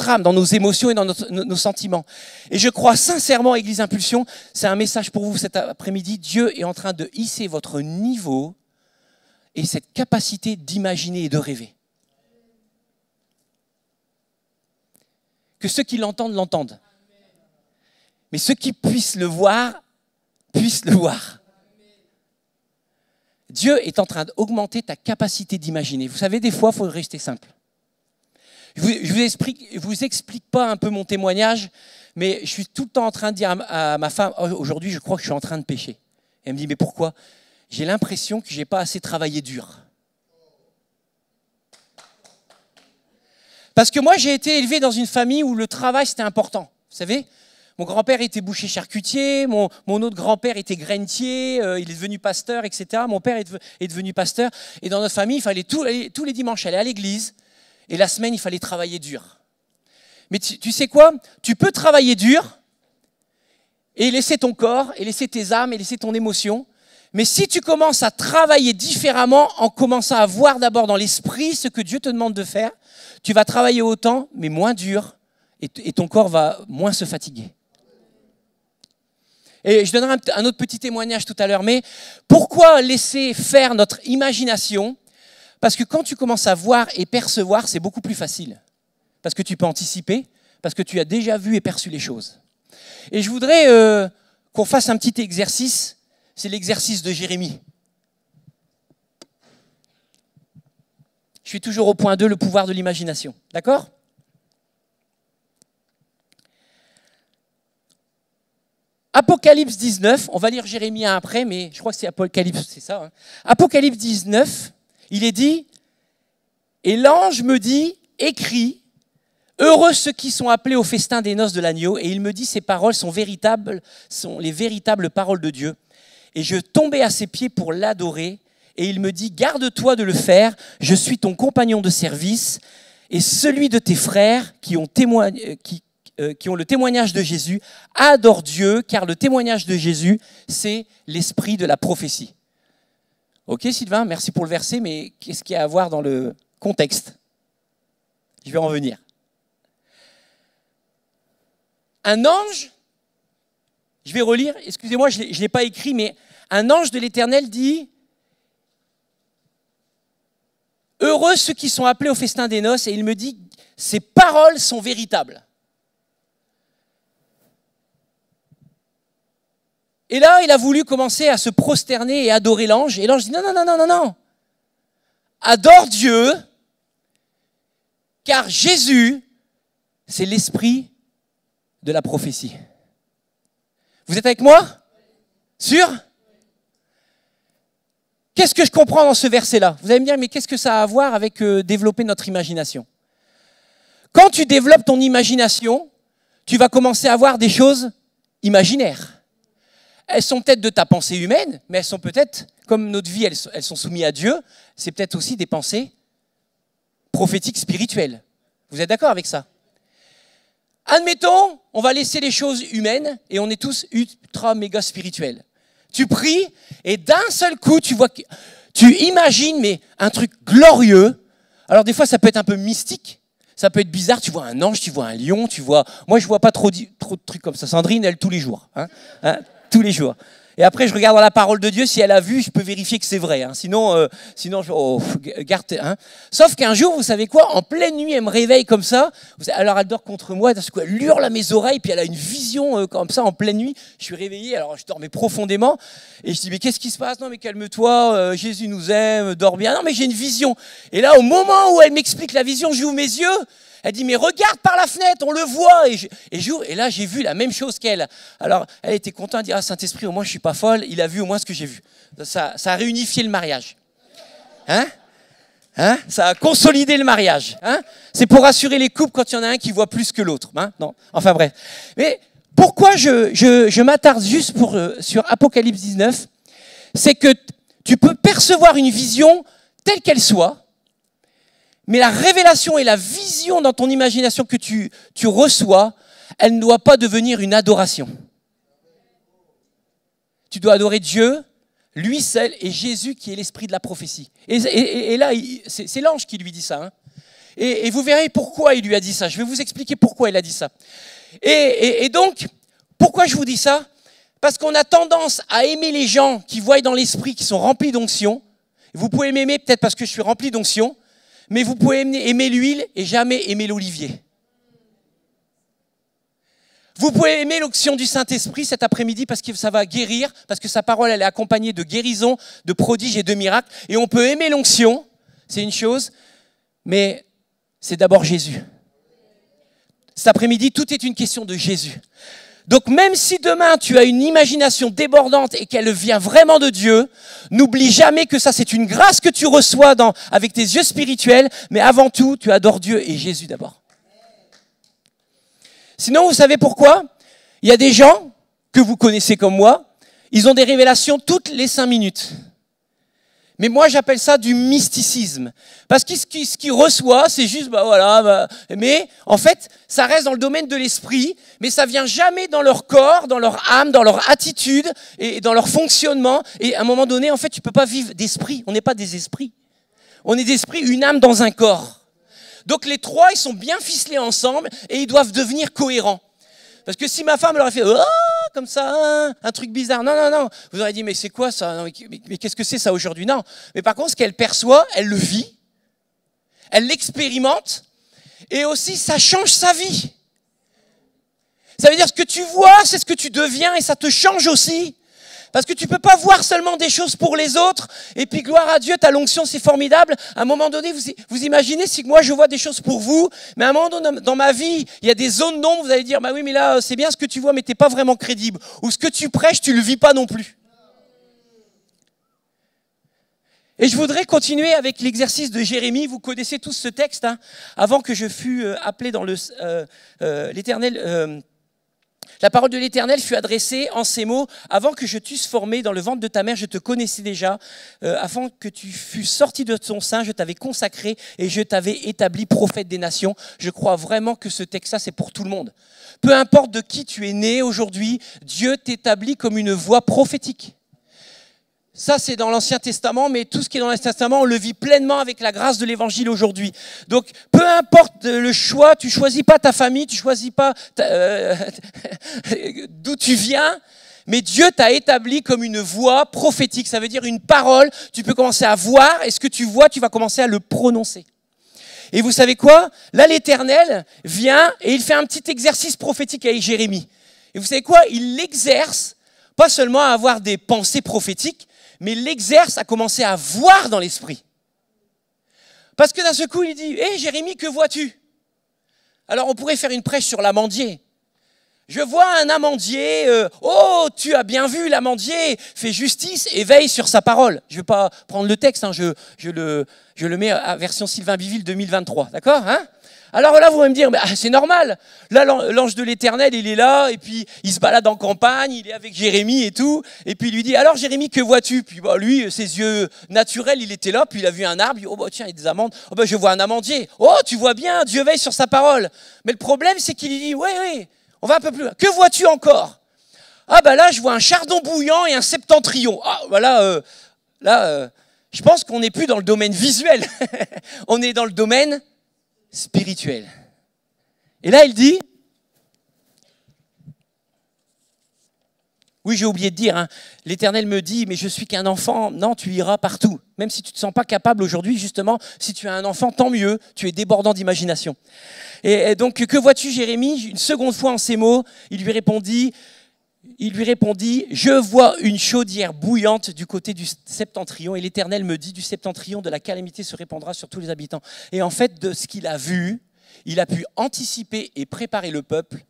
âme, dans nos émotions et dans nos sentiments. Et je crois sincèrement, Église Impulsion, c'est un message pour vous cet après-midi. Dieu est en train de hisser votre niveau et cette capacité d'imaginer et de rêver. Que ceux qui l'entendent. Mais ceux qui puissent le voir, Dieu est en train d'augmenter ta capacité d'imaginer. Vous savez, des fois, il faut rester simple. Je ne vous explique pas un peu mon témoignage, mais je suis tout le temps en train de dire à ma femme, oh, aujourd'hui, je crois que je suis en train de pécher. Et elle me dit, mais pourquoi? J'ai l'impression que je n'ai pas assez travaillé dur. Parce que moi, j'ai été élevé dans une famille où le travail, c'était important. Vous savez, mon grand-père était boucher charcutier, mon autre grand-père était grainetier, il est devenu pasteur, etc. Mon père est devenu pasteur. Et dans notre famille, il fallait tous les dimanches aller à l'église. Et la semaine, il fallait travailler dur. Mais tu sais quoi? Tu peux travailler dur et laisser ton corps, et laisser tes âmes, et laisser ton émotion. Mais si tu commences à travailler différemment, en commençant à voir d'abord dans l'esprit ce que Dieu te demande de faire, tu vas travailler autant, mais moins dur, et ton corps va moins se fatiguer. Et je donnerai un autre petit témoignage tout à l'heure, mais pourquoi laisser faire notre imagination? Parce que quand tu commences à voir et percevoir, c'est beaucoup plus facile. Parce que tu peux anticiper, parce que tu as déjà vu et perçu les choses. Et je voudrais qu'on fasse un petit exercice, c'est l'exercice de Jérémie. Je suis toujours au point 2, le pouvoir de l'imagination. D'accord ? Apocalypse 19, on va lire Jérémie après, mais je crois que c'est Apocalypse, c'est ça. Hein. Apocalypse 19, il est dit, et l'ange me dit, écris, heureux ceux qui sont appelés au festin des noces de l'agneau. Et il me dit, ces paroles sont les véritables paroles de Dieu. Et je tombais à ses pieds pour l'adorer. Et il me dit, garde-toi de le faire, je suis ton compagnon de service et celui de tes frères qui ont le témoignage de Jésus. Adore Dieu, car le témoignage de Jésus, c'est l'esprit de la prophétie. Ok Sylvain, merci pour le verset, mais qu'est-ce qu'il y a à voir dans le contexte? Je vais en venir. Un ange, je vais relire, excusez-moi, je ne l'ai pas écrit, mais un ange de l'Éternel dit, heureux ceux qui sont appelés au festin des noces, et il me dit, ces paroles sont véritables. Et là, il a voulu commencer à se prosterner et adorer l'ange. Et l'ange dit, non, non, non, non, non, non. Adore Dieu, car Jésus, c'est l'esprit de la prophétie. Vous êtes avec moi? Sûr? Qu'est-ce que je comprends dans ce verset-là? Vous allez me dire, mais qu'est-ce que ça a à voir avec développer notre imagination? Quand tu développes ton imagination, tu vas commencer à voir des choses imaginaires. Elles sont peut-être de ta pensée humaine, mais elles sont peut-être, comme notre vie, elles sont soumises à Dieu, c'est peut-être aussi des pensées prophétiques spirituelles. Vous êtes d'accord avec ça? Admettons, on va laisser les choses humaines et on est tous ultra méga spirituels. Tu pries et d'un seul coup, tu imagines mais un truc glorieux. Alors des fois, ça peut être un peu mystique, ça peut être bizarre. Tu vois un ange, tu vois un lion, Moi, je vois pas trop de trucs comme ça. Sandrine, elle tous les jours, tous les jours. Et après, je regarde dans la parole de Dieu. Si elle a vu, je peux vérifier que c'est vrai. Hein. Sinon, garde. Hein. Sauf qu'un jour, vous savez quoi? En pleine nuit, elle me réveille comme ça. Alors, elle dort contre moi. Elle hurle à mes oreilles. Puis elle a une vision comme ça en pleine nuit. Je suis réveillé. Alors, je dormais profondément. Et je dis, mais qu'est-ce qui se passe? Non, mais calme-toi. Jésus nous aime. Dors bien. Non, mais j'ai une vision. Et là, au moment où elle m'explique la vision, j'ouvre mes yeux. Elle dit, mais regarde par la fenêtre, on le voit. Et là, j'ai vu la même chose qu'elle. Alors, elle était contente, elle dit, ah, Saint-Esprit, au moins, je ne suis pas folle. Il a vu au moins ce que j'ai vu. Ça a réunifié le mariage. Hein? Ça a consolidé le mariage. Hein? C'est pour rassurer les couples quand il y en a un qui voit plus que l'autre. Hein? Non. Enfin, bref. Mais pourquoi je m'attarde juste sur Apocalypse 19? C'est que tu peux percevoir une vision telle qu'elle soit, mais la révélation et la vision dans ton imagination que tu reçois, elle ne doit pas devenir une adoration. Tu dois adorer Dieu, lui seul, et Jésus qui est l'esprit de la prophétie. Et là, c'est l'ange qui lui dit ça. Hein. Et vous verrez pourquoi il lui a dit ça. Je vais vous expliquer pourquoi il a dit ça. Et donc, pourquoi je vous dis ça? Parce qu'on a tendance à aimer les gens qui voient dans l'esprit, qui sont remplis d'onction. Vous pouvez m'aimer peut-être parce que je suis rempli d'onction, mais vous pouvez aimer l'huile et jamais aimer l'olivier. Vous pouvez aimer l'onction du Saint-Esprit cet après-midi parce que ça va guérir, parce que sa parole, elle est accompagnée de guérisons, de prodiges et de miracles. Et on peut aimer l'onction, c'est une chose, mais c'est d'abord Jésus. Cet après-midi, tout est une question de Jésus. Donc même si demain tu as une imagination débordante et qu'elle vient vraiment de Dieu, n'oublie jamais que ça c'est une grâce que tu reçois avec tes yeux spirituels, mais avant tout tu adores Dieu et Jésus d'abord. Sinon vous savez pourquoi ? Il y a des gens que vous connaissez comme moi, ils ont des révélations toutes les 5 minutes. Mais moi, j'appelle ça du mysticisme. Parce que ce qu'ils reçoivent, c'est juste, mais en fait, ça reste dans le domaine de l'esprit, mais ça vient jamais dans leur corps, dans leur âme, dans leur attitude et dans leur fonctionnement. Et à un moment donné, en fait, tu peux pas vivre d'esprit. On n'est pas des esprits. On est d'esprit, une âme dans un corps. Donc les trois, ils sont bien ficelés ensemble et ils doivent devenir cohérents. Parce que si ma femme leur a fait comme ça, un truc bizarre, non, vous aurez dit mais c'est quoi ça ? Mais qu'est-ce que c'est ça aujourd'hui ? Non. Mais par contre, ce qu'elle perçoit, elle le vit, elle l'expérimente, et aussi ça change sa vie. Ça veut dire ce que tu vois, c'est ce que tu deviens, et ça te change aussi. Parce que tu peux pas voir seulement des choses pour les autres, et puis gloire à Dieu, ta l'onction c'est formidable. À un moment donné, vous imaginez si moi je vois des choses pour vous, mais à un moment donné dans ma vie, il y a des zones d'ombre, vous allez dire, bah oui mais là c'est bien ce que tu vois, mais t'es pas vraiment crédible. Ou ce que tu prêches, tu le vis pas non plus. Et je voudrais continuer avec l'exercice de Jérémie. Vous connaissez tous ce texte, hein. Avant que je fus appelé dans l'Éternel... La parole de l'Éternel fut adressée en ces mots. Avant que je t'eusse formé dans le ventre de ta mère, je te connaissais déjà. Avant que tu fusses sorti de ton sein, je t'avais consacré et je t'avais établi prophète des nations. Je crois vraiment que ce texte-là, c'est pour tout le monde. Peu importe de qui tu es né aujourd'hui, Dieu t'établit comme une voix prophétique. Ça, c'est dans l'Ancien Testament, mais tout ce qui est dans l'Ancien Testament, on le vit pleinement avec la grâce de l'Évangile aujourd'hui. Donc, peu importe le choix, tu choisis pas ta famille, tu choisis pas d'où tu viens, mais Dieu t'a établi comme une voix prophétique. Ça veut dire une parole, tu peux commencer à voir, et ce que tu vois, tu vas commencer à le prononcer. Et vous savez quoi ? Là, l'Éternel vient et il fait un petit exercice prophétique avec Jérémie. Et vous savez quoi ? Il l'exerce, pas seulement à avoir des pensées prophétiques, mais l'exerce à commencer à voir dans l'esprit. Parce que d'un seul coup, il dit « Hé Jérémie, que vois-tu » Alors on pourrait faire une prêche sur l'amandier. Je vois un amandier, oh tu as bien vu l'amandier, fais justice et veille sur sa parole. Je ne vais pas prendre le texte, hein, je le mets à version Sylvain Biville 2023, d'accord hein? Alors là, vous allez me dire, c'est normal. Là, l'ange de l'Éternel, il est là, et puis il se balade en campagne, il est avec Jérémie et tout. Et puis il lui dit, alors Jérémie, que vois-tu ? Puis lui, ses yeux naturels, il était là, puis il a vu un arbre, il dit, oh tiens, il y a des amandes. Oh je vois un amandier. Oh, tu vois bien, Dieu veille sur sa parole. Mais le problème, c'est qu'il lui dit, oui, on va un peu plus loin. Que vois-tu encore ? Ah là, je vois un chardon bouillant et un septentrion. Ah là, je pense qu'on n'est plus dans le domaine visuel. On est dans le domaine spirituel. Et là, il dit, oui, j'ai oublié de dire, hein, l'Éternel me dit, mais je suis qu'un enfant. Non, tu iras partout. Même si tu ne te sens pas capable aujourd'hui, justement, si tu as un enfant, tant mieux, tu es débordant d'imagination. Et donc, que vois-tu, Jérémie ? Une seconde fois en ces mots, il lui répondit, je vois une chaudière bouillante du côté du septentrion. Et l'Éternel me dit, du septentrion, de la calamité se répandra sur tous les habitants. Et en fait, de ce qu'il a vu, il a pu anticiper et préparer le peuple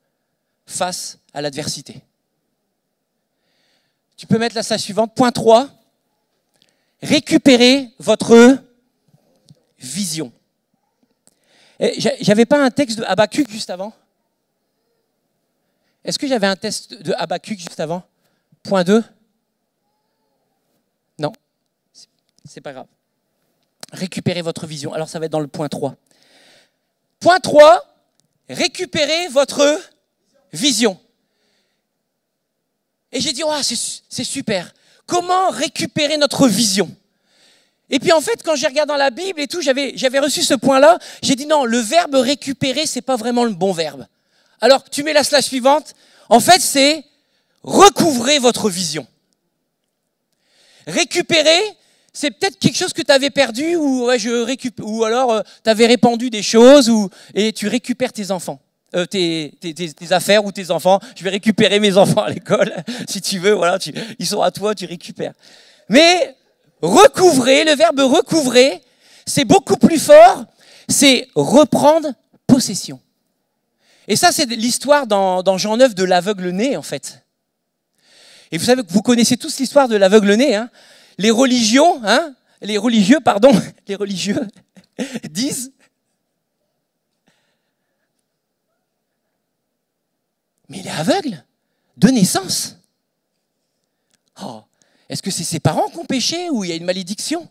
face à l'adversité. Tu peux mettre la slide suivante. Point 3. Récupérez votre vision. J'avais pas un texte de Habakkuk juste avant ? Est-ce que j'avais un texte de Habakkuk juste avant ? Point 2 ? Non, c'est pas grave. Récupérez votre vision. Alors ça va être dans le point 3. Point 3, récupérez votre vision. Et j'ai dit, oh, c'est super. Comment récupérer notre vision ? Et puis en fait, quand j'ai regardé dans la Bible et tout, j'avais reçu ce point-là, j'ai dit non, le verbe récupérer, c'est pas vraiment le bon verbe. Alors, tu mets la slide suivante. En fait, c'est recouvrer votre vision. Récupérer, c'est peut-être quelque chose que tu avais perdu ou alors tu avais répandu des choses et tu récupères tes enfants. tes affaires ou tes enfants. Je vais récupérer mes enfants à l'école. Si tu veux, voilà, ils sont à toi, tu récupères. Mais recouvrer, le verbe recouvrer, c'est beaucoup plus fort. C'est reprendre possession. Et ça, c'est l'histoire dans Jean 9 de l'aveugle-né, en fait. Et vous savez que vous connaissez tous l'histoire de l'aveugle-né. Hein. Les religieux disent « Mais il est aveugle de naissance. Oh, est-ce que c'est ses parents qui ont péché ou il y a une malédiction ?»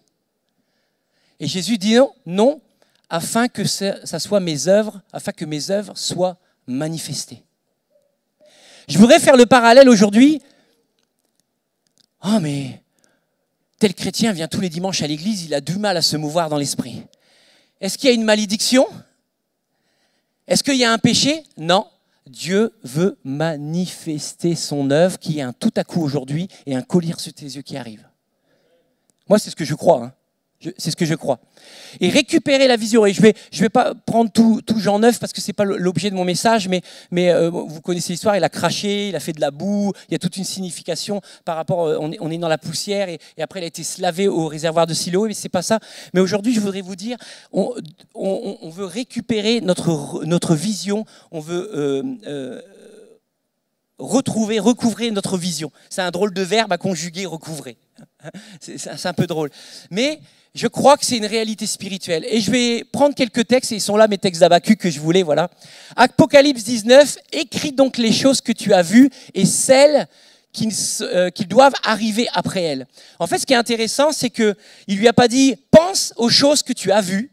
Et Jésus dit non, non, afin que ça soit mes œuvres, afin que mes œuvres soient manifestées. Je voudrais faire le parallèle aujourd'hui. Oh, mais tel chrétien vient tous les dimanches à l'église, il a du mal à se mouvoir dans l'esprit. Est-ce qu'il y a une malédiction? Est-ce qu'il y a un péché? Non. Dieu veut manifester son œuvre qui est un tout à coup aujourd'hui et un collier sur tes yeux qui arrive. Moi, c'est ce que je crois. Hein. C'est ce que je crois. Et récupérer la vision. Et je vais pas prendre tout Jean 9 parce que c'est pas l'objet de mon message, mais vous connaissez l'histoire. Il a craché, il a fait de la boue. Il y a toute une signification par rapport. On est dans la poussière et après il a été lavé au réservoir de Siloé. Mais c'est pas ça. Mais aujourd'hui, je voudrais vous dire, on veut récupérer notre vision. On veut recouvrer notre vision. C'est un drôle de verbe à conjuguer, recouvrer. C'est un peu drôle. Mais je crois que c'est une réalité spirituelle. Et je vais prendre quelques textes, et ils sont là, mes textes d'Habacuc que je voulais, voilà. Apocalypse 19, écris donc les choses que tu as vues et celles qui doivent arriver après elles. En fait, ce qui est intéressant, c'est qu'il ne lui a pas dit, pense aux choses que tu as vues,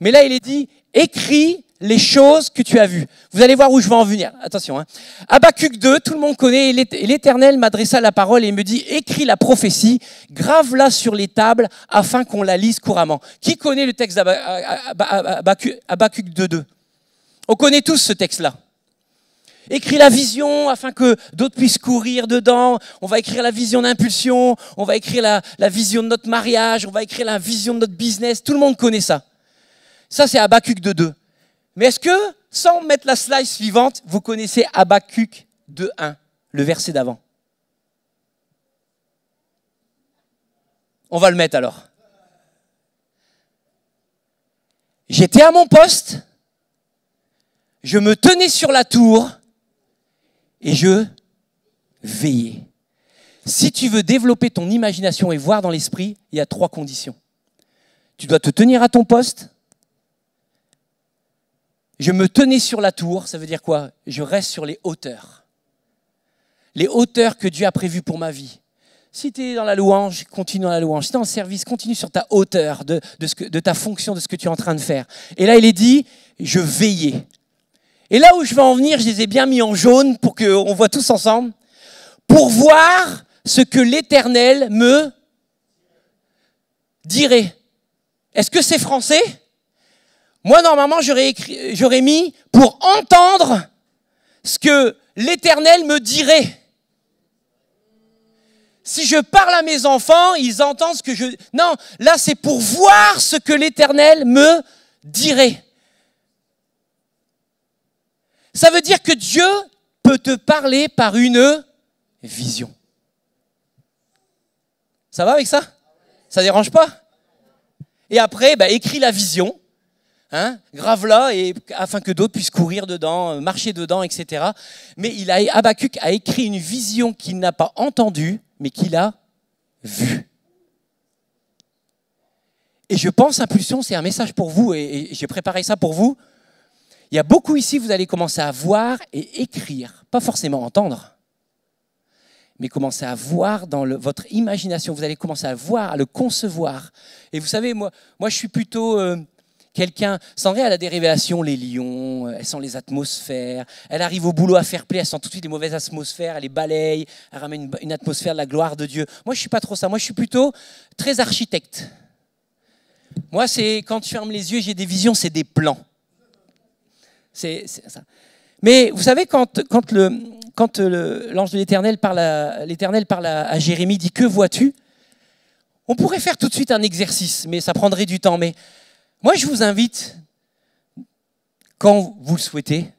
mais là, il est dit, écris les choses que tu as vues. Vous allez voir où je vais en venir. Attention. Hein. Habacuc 2, tout le monde connaît. L'Éternel m'adressa la parole et me dit, écris la prophétie, grave-la sur les tables afin qu'on la lise couramment. Qui connaît le texte d'Habacuc 2.2? On connaît tous ce texte-là. Écris la vision afin que d'autres puissent courir dedans. On va écrire la vision d'impulsion. On va écrire la vision de notre mariage. On va écrire la vision de notre business. Tout le monde connaît ça. Ça, c'est Habacuc 2.2. Mais est-ce que, sans mettre la slide suivante, vous connaissez Habacuc 2.1, le verset d'avant? On va le mettre alors. J'étais à mon poste, je me tenais sur la tour et je veillais. Si tu veux développer ton imagination et voir dans l'esprit, il y a 3 conditions. Tu dois te tenir à ton poste. Je me tenais sur la tour, ça veut dire quoi? Je reste sur les hauteurs. Les hauteurs que Dieu a prévues pour ma vie. Si tu es dans la louange, continue dans la louange. Si tu es en service, continue sur ta hauteur de ta fonction, de ce que tu es en train de faire. Et là, il est dit, je veillais. Et là où je vais en venir, je les ai bien mis en jaune pour qu'on voit tous ensemble. Pour voir ce que l'Éternel me dirait. Est-ce que c'est français? Moi, normalement, j'aurais mis pour entendre ce que l'Éternel me dirait. Si je parle à mes enfants, ils entendent ce que je... Non, là, c'est pour voir ce que l'Éternel me dirait. Ça veut dire que Dieu peut te parler par une vision. Ça va avec ça? Ça ne dérange pas? Et après, écris la vision. Hein, grave-la afin que d'autres puissent courir dedans, marcher dedans, etc. Mais Habacuc a écrit une vision qu'il n'a pas entendue, mais qu'il a vue. Et je pense, Impulsion, c'est un message pour vous, et j'ai préparé ça pour vous. Il y a beaucoup ici, vous allez commencer à voir et écrire, pas forcément entendre, mais commencer à voir dans votre imagination. Vous allez commencer à voir, à le concevoir. Et vous savez, moi je suis plutôt... quelqu'un, Sandrine, elle a des révélations, les lions, elle sent les atmosphères, elle arrive au boulot à fair play, elle sent tout de suite les mauvaises atmosphères, elle les balaye, elle ramène une atmosphère de la gloire de Dieu. Moi, je ne suis pas trop ça, moi je suis plutôt très architecte. Moi, c'est quand je ferme les yeux, j'ai des visions, c'est des plans. C'est ça. Mais vous savez, quand l'ange de l'Éternel parle à Jérémie, dit « Que vois-tu » On pourrait faire tout de suite un exercice, mais ça prendrait du temps. Mais moi, je vous invite, quand vous le souhaitez,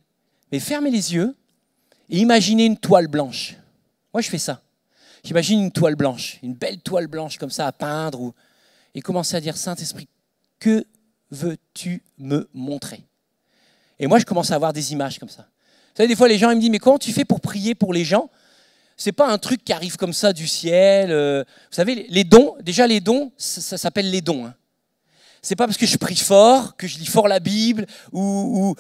mais fermez les yeux et imaginez une toile blanche. Moi, je fais ça. J'imagine une toile blanche, une belle toile blanche comme ça à peindre, et commencez à dire, Saint-Esprit, que veux-tu me montrer? Et moi, je commence à avoir des images comme ça. Vous savez, des fois, les gens ils me disent, mais comment tu fais pour prier pour les gens? C'est pas un truc qui arrive comme ça du ciel. Vous savez, les dons, déjà les dons, ça s'appelle les dons. Hein. C'est pas parce que je prie fort, que je lis fort la Bible, ou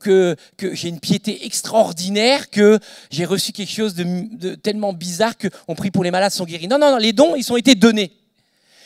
que j'ai une piété extraordinaire, que j'ai reçu quelque chose de tellement bizarre qu'on prie pour les malades, sont guéris. Non, non, non, les dons, ils ont été donnés.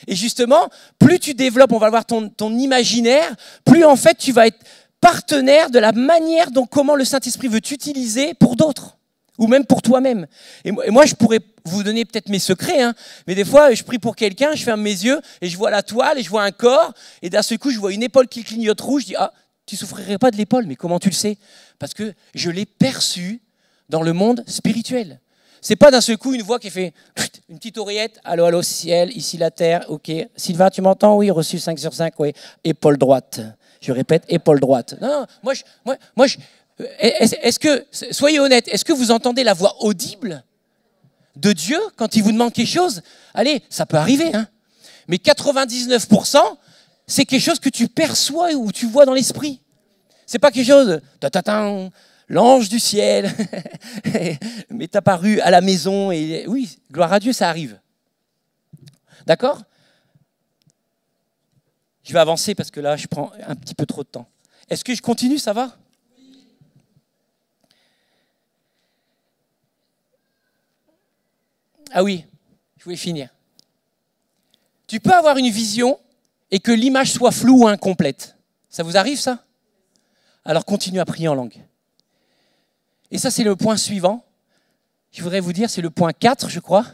Et justement, plus tu développes, on va voir ton imaginaire, plus en fait tu vas être partenaire de la manière dont comment le Saint-Esprit veut t'utiliser pour d'autres, ou même pour toi-même. Et moi, je pourrais vous donner peut-être mes secrets, hein, mais des fois, je prie pour quelqu'un, je ferme mes yeux, et je vois la toile, et je vois un corps, et d'un seul coup, je vois une épaule qui clignote rouge, je dis, ah, tu souffrirais pas de l'épaule, mais comment tu le sais? Parce que je l'ai perçu dans le monde spirituel. C'est pas d'un seul coup une voix qui fait une petite oreillette, allô, allô, ciel, ici la terre, ok. Sylvain, tu m'entends? Oui, reçu 5 sur 5, oui. Épaule droite. Je répète, épaule droite. Non, non, est-ce que, soyez honnête, est-ce que vous entendez la voix audible de Dieu quand il vous demande quelque chose? Allez, ça peut arriver, hein. Mais 99%, c'est quelque chose que tu perçois ou tu vois dans l'esprit. C'est pas quelque chose de l'ange du ciel m'est apparu à la maison. Et oui, gloire à Dieu, ça arrive. D'accord? Je vais avancer parce que là, je prends un petit peu trop de temps. Est-ce que je continue, ça va? Ah oui, je voulais finir. Tu peux avoir une vision et que l'image soit floue ou incomplète. Ça vous arrive, ça? Alors continue à prier en langue. Et ça, c'est le point suivant. Je voudrais vous dire, c'est le point 4, je crois.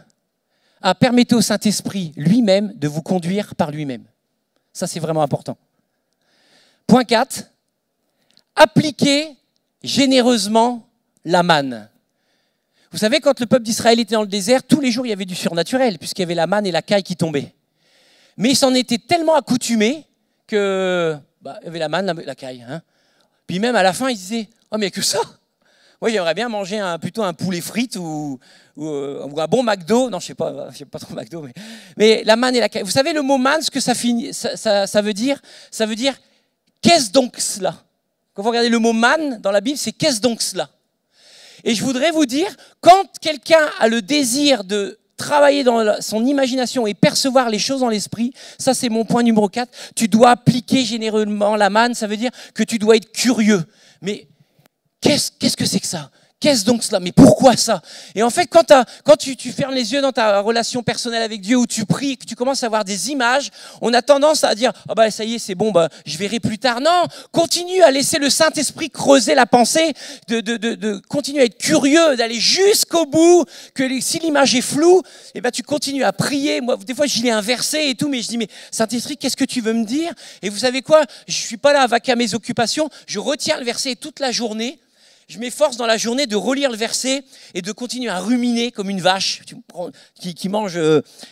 Permettez au Saint-Esprit lui-même de vous conduire par lui-même. Ça, c'est vraiment important. Point 4, appliquez généreusement la manne. Vous savez, quand le peuple d'Israël était dans le désert, tous les jours, il y avait du surnaturel, puisqu'il y avait la manne et la caille qui tombaient. Mais ils s'en étaient tellement accoutumés que, il y avait la manne, la caille. Hein. Puis même à la fin, ils disaient, oh mais que ça? Moi, j'aimerais bien manger plutôt un poulet frites ou un bon McDo. Non, je sais pas trop McDo, mais la manne et la caille. Vous savez, le mot manne, ce que ça veut dire? Ça veut dire, qu'est-ce donc cela? Quand vous regardez le mot manne dans la Bible, c'est qu'est-ce donc cela? Et je voudrais vous dire, quand quelqu'un a le désir de travailler dans son imagination et percevoir les choses dans l'esprit, ça c'est mon point numéro 4, tu dois appliquer généreusement la manne, ça veut dire que tu dois être curieux. Mais qu'est-ce que c'est que ça? Qu'est-ce donc cela? Mais pourquoi ça? Et en fait, quand tu fermes les yeux dans ta relation personnelle avec Dieu, où tu pries, que tu commences à avoir des images, on a tendance à dire, ah bah ça y est, c'est bon, je verrai plus tard. Non, continue à laisser le Saint-Esprit creuser la pensée, de continuer à être curieux, d'aller jusqu'au bout, si l'image est floue, tu continues à prier. Moi, des fois, j'y lis un verset et tout, mais je dis, mais Saint-Esprit, qu'est-ce que tu veux me dire? Et vous savez quoi? Je suis pas là à vaquer à mes occupations, je retiens le verset toute la journée. Je m'efforce dans la journée de relire le verset et de continuer à ruminer comme une vache qui mange.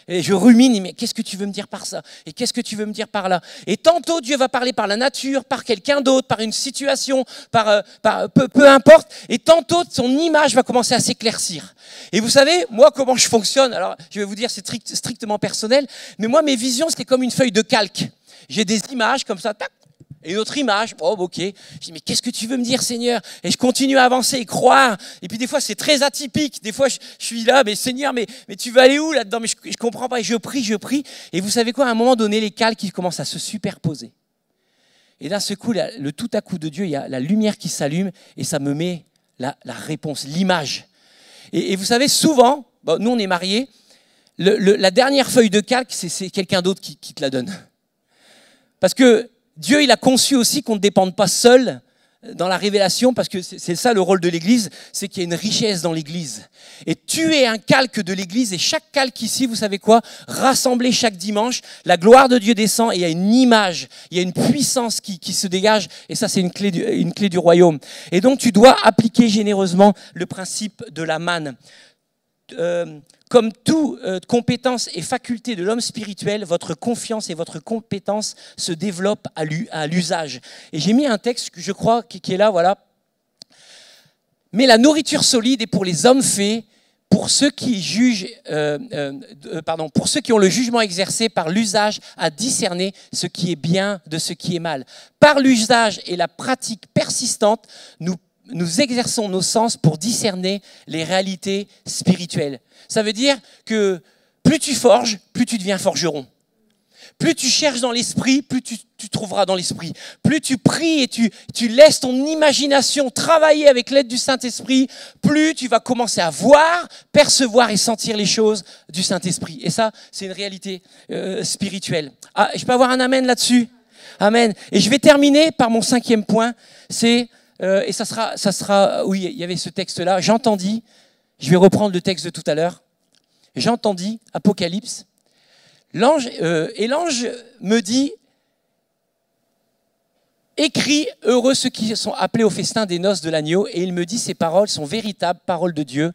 Et je rumine, mais qu'est-ce que tu veux me dire par ça? Et qu'est-ce que tu veux me dire par là? Et tantôt, Dieu va parler par la nature, par quelqu'un d'autre, par une situation, peu importe. Et tantôt, son image va commencer à s'éclaircir. Et vous savez, moi, comment je fonctionne? Alors, je vais vous dire, c'est strictement personnel. Mais moi, mes visions, c'était comme une feuille de calque. J'ai des images comme ça, tac. Et une autre image, oh ok, je dis mais qu'est-ce que tu veux me dire Seigneur? Et je continue à avancer et croire, et puis des fois c'est très atypique, des fois je suis là, mais Seigneur, mais tu vas aller où là-dedans? Mais je comprends pas, et je prie, et vous savez quoi, à un moment donné, les calques ils commencent à se superposer. Et d'un seul coup, le tout à coup de Dieu, il y a la lumière qui s'allume, et ça me met la réponse, l'image. Et vous savez, souvent, nous on est mariés, la dernière feuille de calque, c'est quelqu'un d'autre qui te la donne. Parce que Dieu, il a conçu aussi qu'on ne dépende pas seul dans la révélation, parce que c'est ça le rôle de l'Église, c'est qu'il y a une richesse dans l'Église. Et tu es un calque de l'Église, et chaque calque ici, vous savez quoi? Rassemblé chaque dimanche, la gloire de Dieu descend, et il y a une image, il y a une puissance qui se dégage, et ça c'est une clé du royaume. Et donc tu dois appliquer généreusement le principe de la manne. Comme toute compétence et faculté de l'homme spirituel, votre confiance et votre compétence se développent à l'usage. Et j'ai mis un texte que je crois qui est là, voilà. Mais la nourriture solide est pour les hommes faits, pour ceux qui jugent, pour ceux qui ont le jugement exercé par l'usage à discerner ce qui est bien de ce qui est mal. Par l'usage et la pratique persistante, nous exerçons nos sens pour discerner les réalités spirituelles. Ça veut dire que plus tu forges, plus tu deviens forgeron. Plus tu cherches dans l'esprit, plus tu trouveras dans l'esprit. Plus tu pries et tu laisses ton imagination travailler avec l'aide du Saint-Esprit, plus tu vas commencer à voir, percevoir et sentir les choses du Saint-Esprit. Et ça, c'est une réalité spirituelle. Ah, je peux avoir un amen là-dessus? Amen. Et je vais terminer par mon 5e point. C'est, et ça sera, oui, il y avait ce texte-là. J'entendis, je vais reprendre le texte de tout à l'heure. J'entendis, Apocalypse. L'ange me dit, écris, heureux ceux qui sont appelés au festin des noces de l'agneau. Et il me dit, ces paroles sont véritables paroles de Dieu.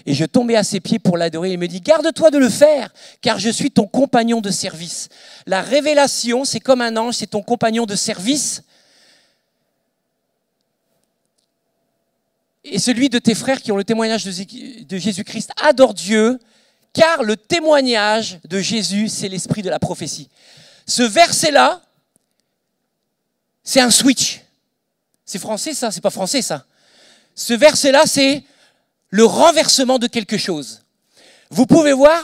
Et je tombais à ses pieds pour l'adorer. Il me dit, garde-toi de le faire, car je suis ton compagnon de service. La révélation, c'est comme un ange, c'est ton compagnon de service. Et celui de tes frères qui ont le témoignage de Jésus-Christ, adore Dieu. Car le témoignage de Jésus, c'est l'esprit de la prophétie. Ce verset-là, c'est un switch. C'est français ça? C'est pas français ça. Ce verset-là, c'est le renversement de quelque chose. Vous pouvez voir,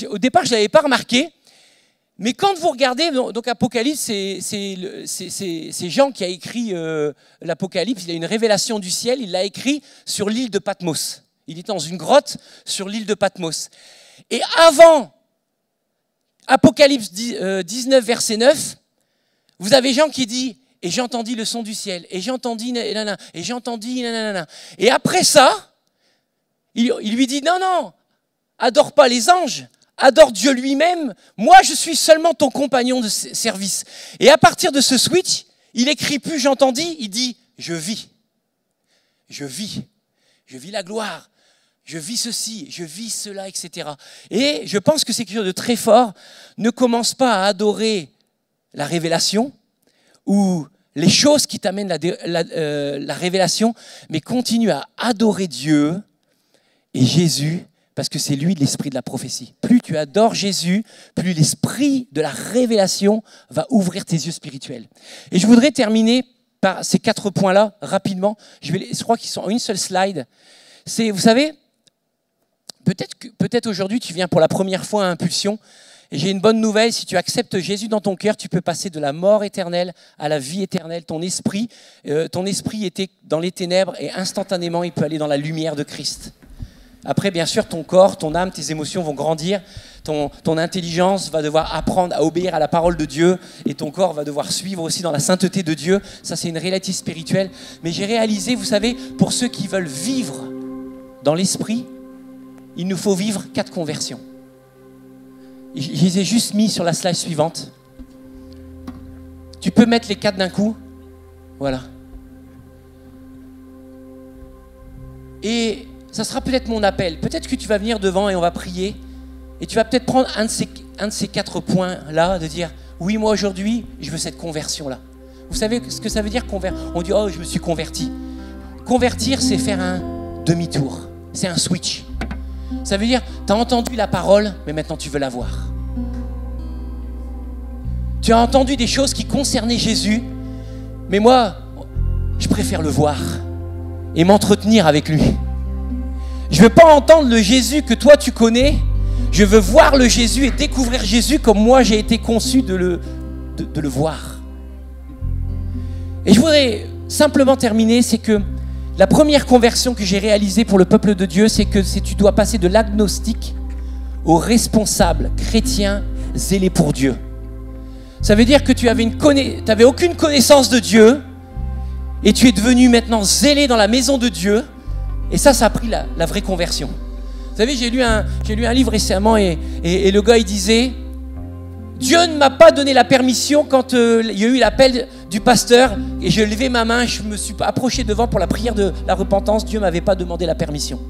au départ, je ne l'avais pas remarqué, mais quand vous regardez, donc Apocalypse, c'est Jean qui a écrit l'Apocalypse, il a une révélation du ciel, il l'a écrit sur l'île de Patmos. Il était dans une grotte sur l'île de Patmos. Et avant Apocalypse 19, verset 9, vous avez Jean qui dit « Et j'entendis le son du ciel, et j'entendis nanana, et j'entendis nanana. » Et après ça, il lui dit « Non, adore pas les anges, adore Dieu lui-même. Moi, je suis seulement ton compagnon de service. » Et à partir de ce switch, il écrit plus « J'entendis », il dit « Je vis. Je vis la gloire. » Je vis ceci, je vis cela, etc. Et je pense que c'est quelque chose de très fort. Ne commence pas à adorer la révélation ou les choses qui t'amènent la révélation, mais continue à adorer Dieu et Jésus, parce que c'est lui l'esprit de la prophétie. Plus tu adores Jésus, plus l'esprit de la révélation va ouvrir tes yeux spirituels. Et je voudrais terminer par ces 4 points-là, rapidement. Je crois qu'ils sont en une seule slide. C'est, vous savez, peut-être aujourd'hui, tu viens pour la première fois à Impulsion. Et j'ai une bonne nouvelle, si tu acceptes Jésus dans ton cœur, tu peux passer de la mort éternelle à la vie éternelle. Ton esprit était dans les ténèbres et instantanément, il peut aller dans la lumière de Christ. Après, bien sûr, ton corps, ton âme, tes émotions vont grandir. Ton intelligence va devoir apprendre à obéir à la parole de Dieu et ton corps va devoir suivre aussi dans la sainteté de Dieu. Ça, c'est une réalité spirituelle. Mais j'ai réalisé, vous savez, pour ceux qui veulent vivre dans l'esprit, il nous faut vivre 4 conversions. Je les ai juste mis sur la slide suivante. Tu peux mettre les 4 d'un coup. Voilà. Et ça sera peut-être mon appel. Peut-être que tu vas venir devant et on va prier. Et tu vas peut-être prendre un de ces 4 points-là, de dire, oui, moi aujourd'hui, je veux cette conversion-là. Vous savez ce que ça veut dire convertir? On dit, oh, je me suis converti. Convertir, c'est faire un demi-tour. C'est un switch. Ça veut dire, tu as entendu la parole, mais maintenant tu veux la voir. Tu as entendu des choses qui concernaient Jésus, mais moi, je préfère le voir et m'entretenir avec lui. Je ne veux pas entendre le Jésus que toi tu connais, je veux voir le Jésus et découvrir Jésus comme moi j'ai été conçu de le voir. Et je voudrais simplement terminer, c'est que la première conversion que j'ai réalisée pour le peuple de Dieu, c'est que tu dois passer de l'agnostique au responsable chrétien zélé pour Dieu. Ça veut dire que tu n'avais aucune connaissance de Dieu et tu es devenu maintenant zélé dans la maison de Dieu. Et ça a pris la vraie conversion. Vous savez, j'ai lu un livre récemment et le gars il disait « Dieu ne m'a pas donné la permission quand il y a eu l'appel du pasteur et je levais ma main, je me suis approché devant pour la prière de la repentance, Dieu ne m'avait pas demandé la permission.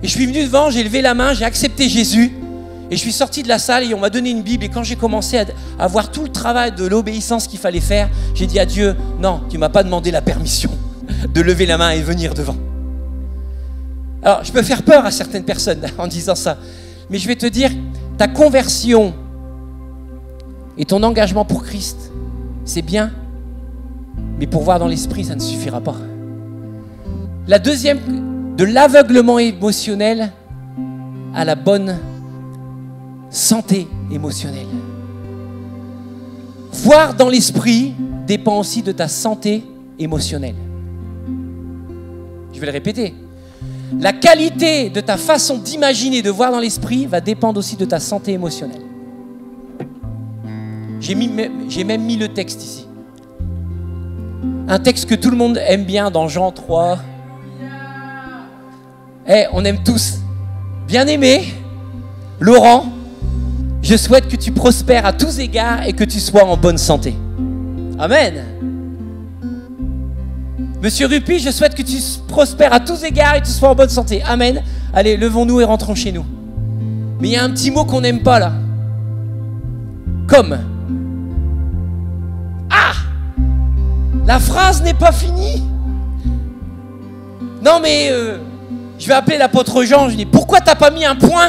Et je suis venu devant, j'ai levé la main, j'ai accepté Jésus et je suis sorti de la salle et on m'a donné une Bible et quand j'ai commencé à voir tout le travail de l'obéissance qu'il fallait faire, j'ai dit à Dieu, non, tu ne m'as pas demandé la permission. de lever la main et venir devant. Alors, je peux faire peur à certaines personnes en disant ça, mais je vais te dire, ta conversion et ton engagement pour Christ, c'est bien, mais pour voir dans l'esprit, ça ne suffira pas. La deuxième, de l'aveuglement émotionnel à la bonne santé émotionnelle. Voir dans l'esprit dépend aussi de ta santé émotionnelle. Je vais le répéter. La qualité de ta façon d'imaginer, de voir dans l'esprit va dépendre aussi de ta santé émotionnelle. J'ai même mis le texte ici. Un texte que tout le monde aime bien dans Jean 3. On aime tous. Bien-aimé, Laurent, je souhaite que tu prospères à tous égards et que tu sois en bonne santé. Amen. Monsieur Rupi, je souhaite que tu prospères à tous égards et que tu sois en bonne santé. Amen. Allez, levons-nous et rentrons chez nous. Mais il y a un petit mot qu'on n'aime pas là. Comme. Ah! La phrase n'est pas finie. Non mais, je vais appeler l'apôtre Jean, je dis, pourquoi t'as pas mis un point?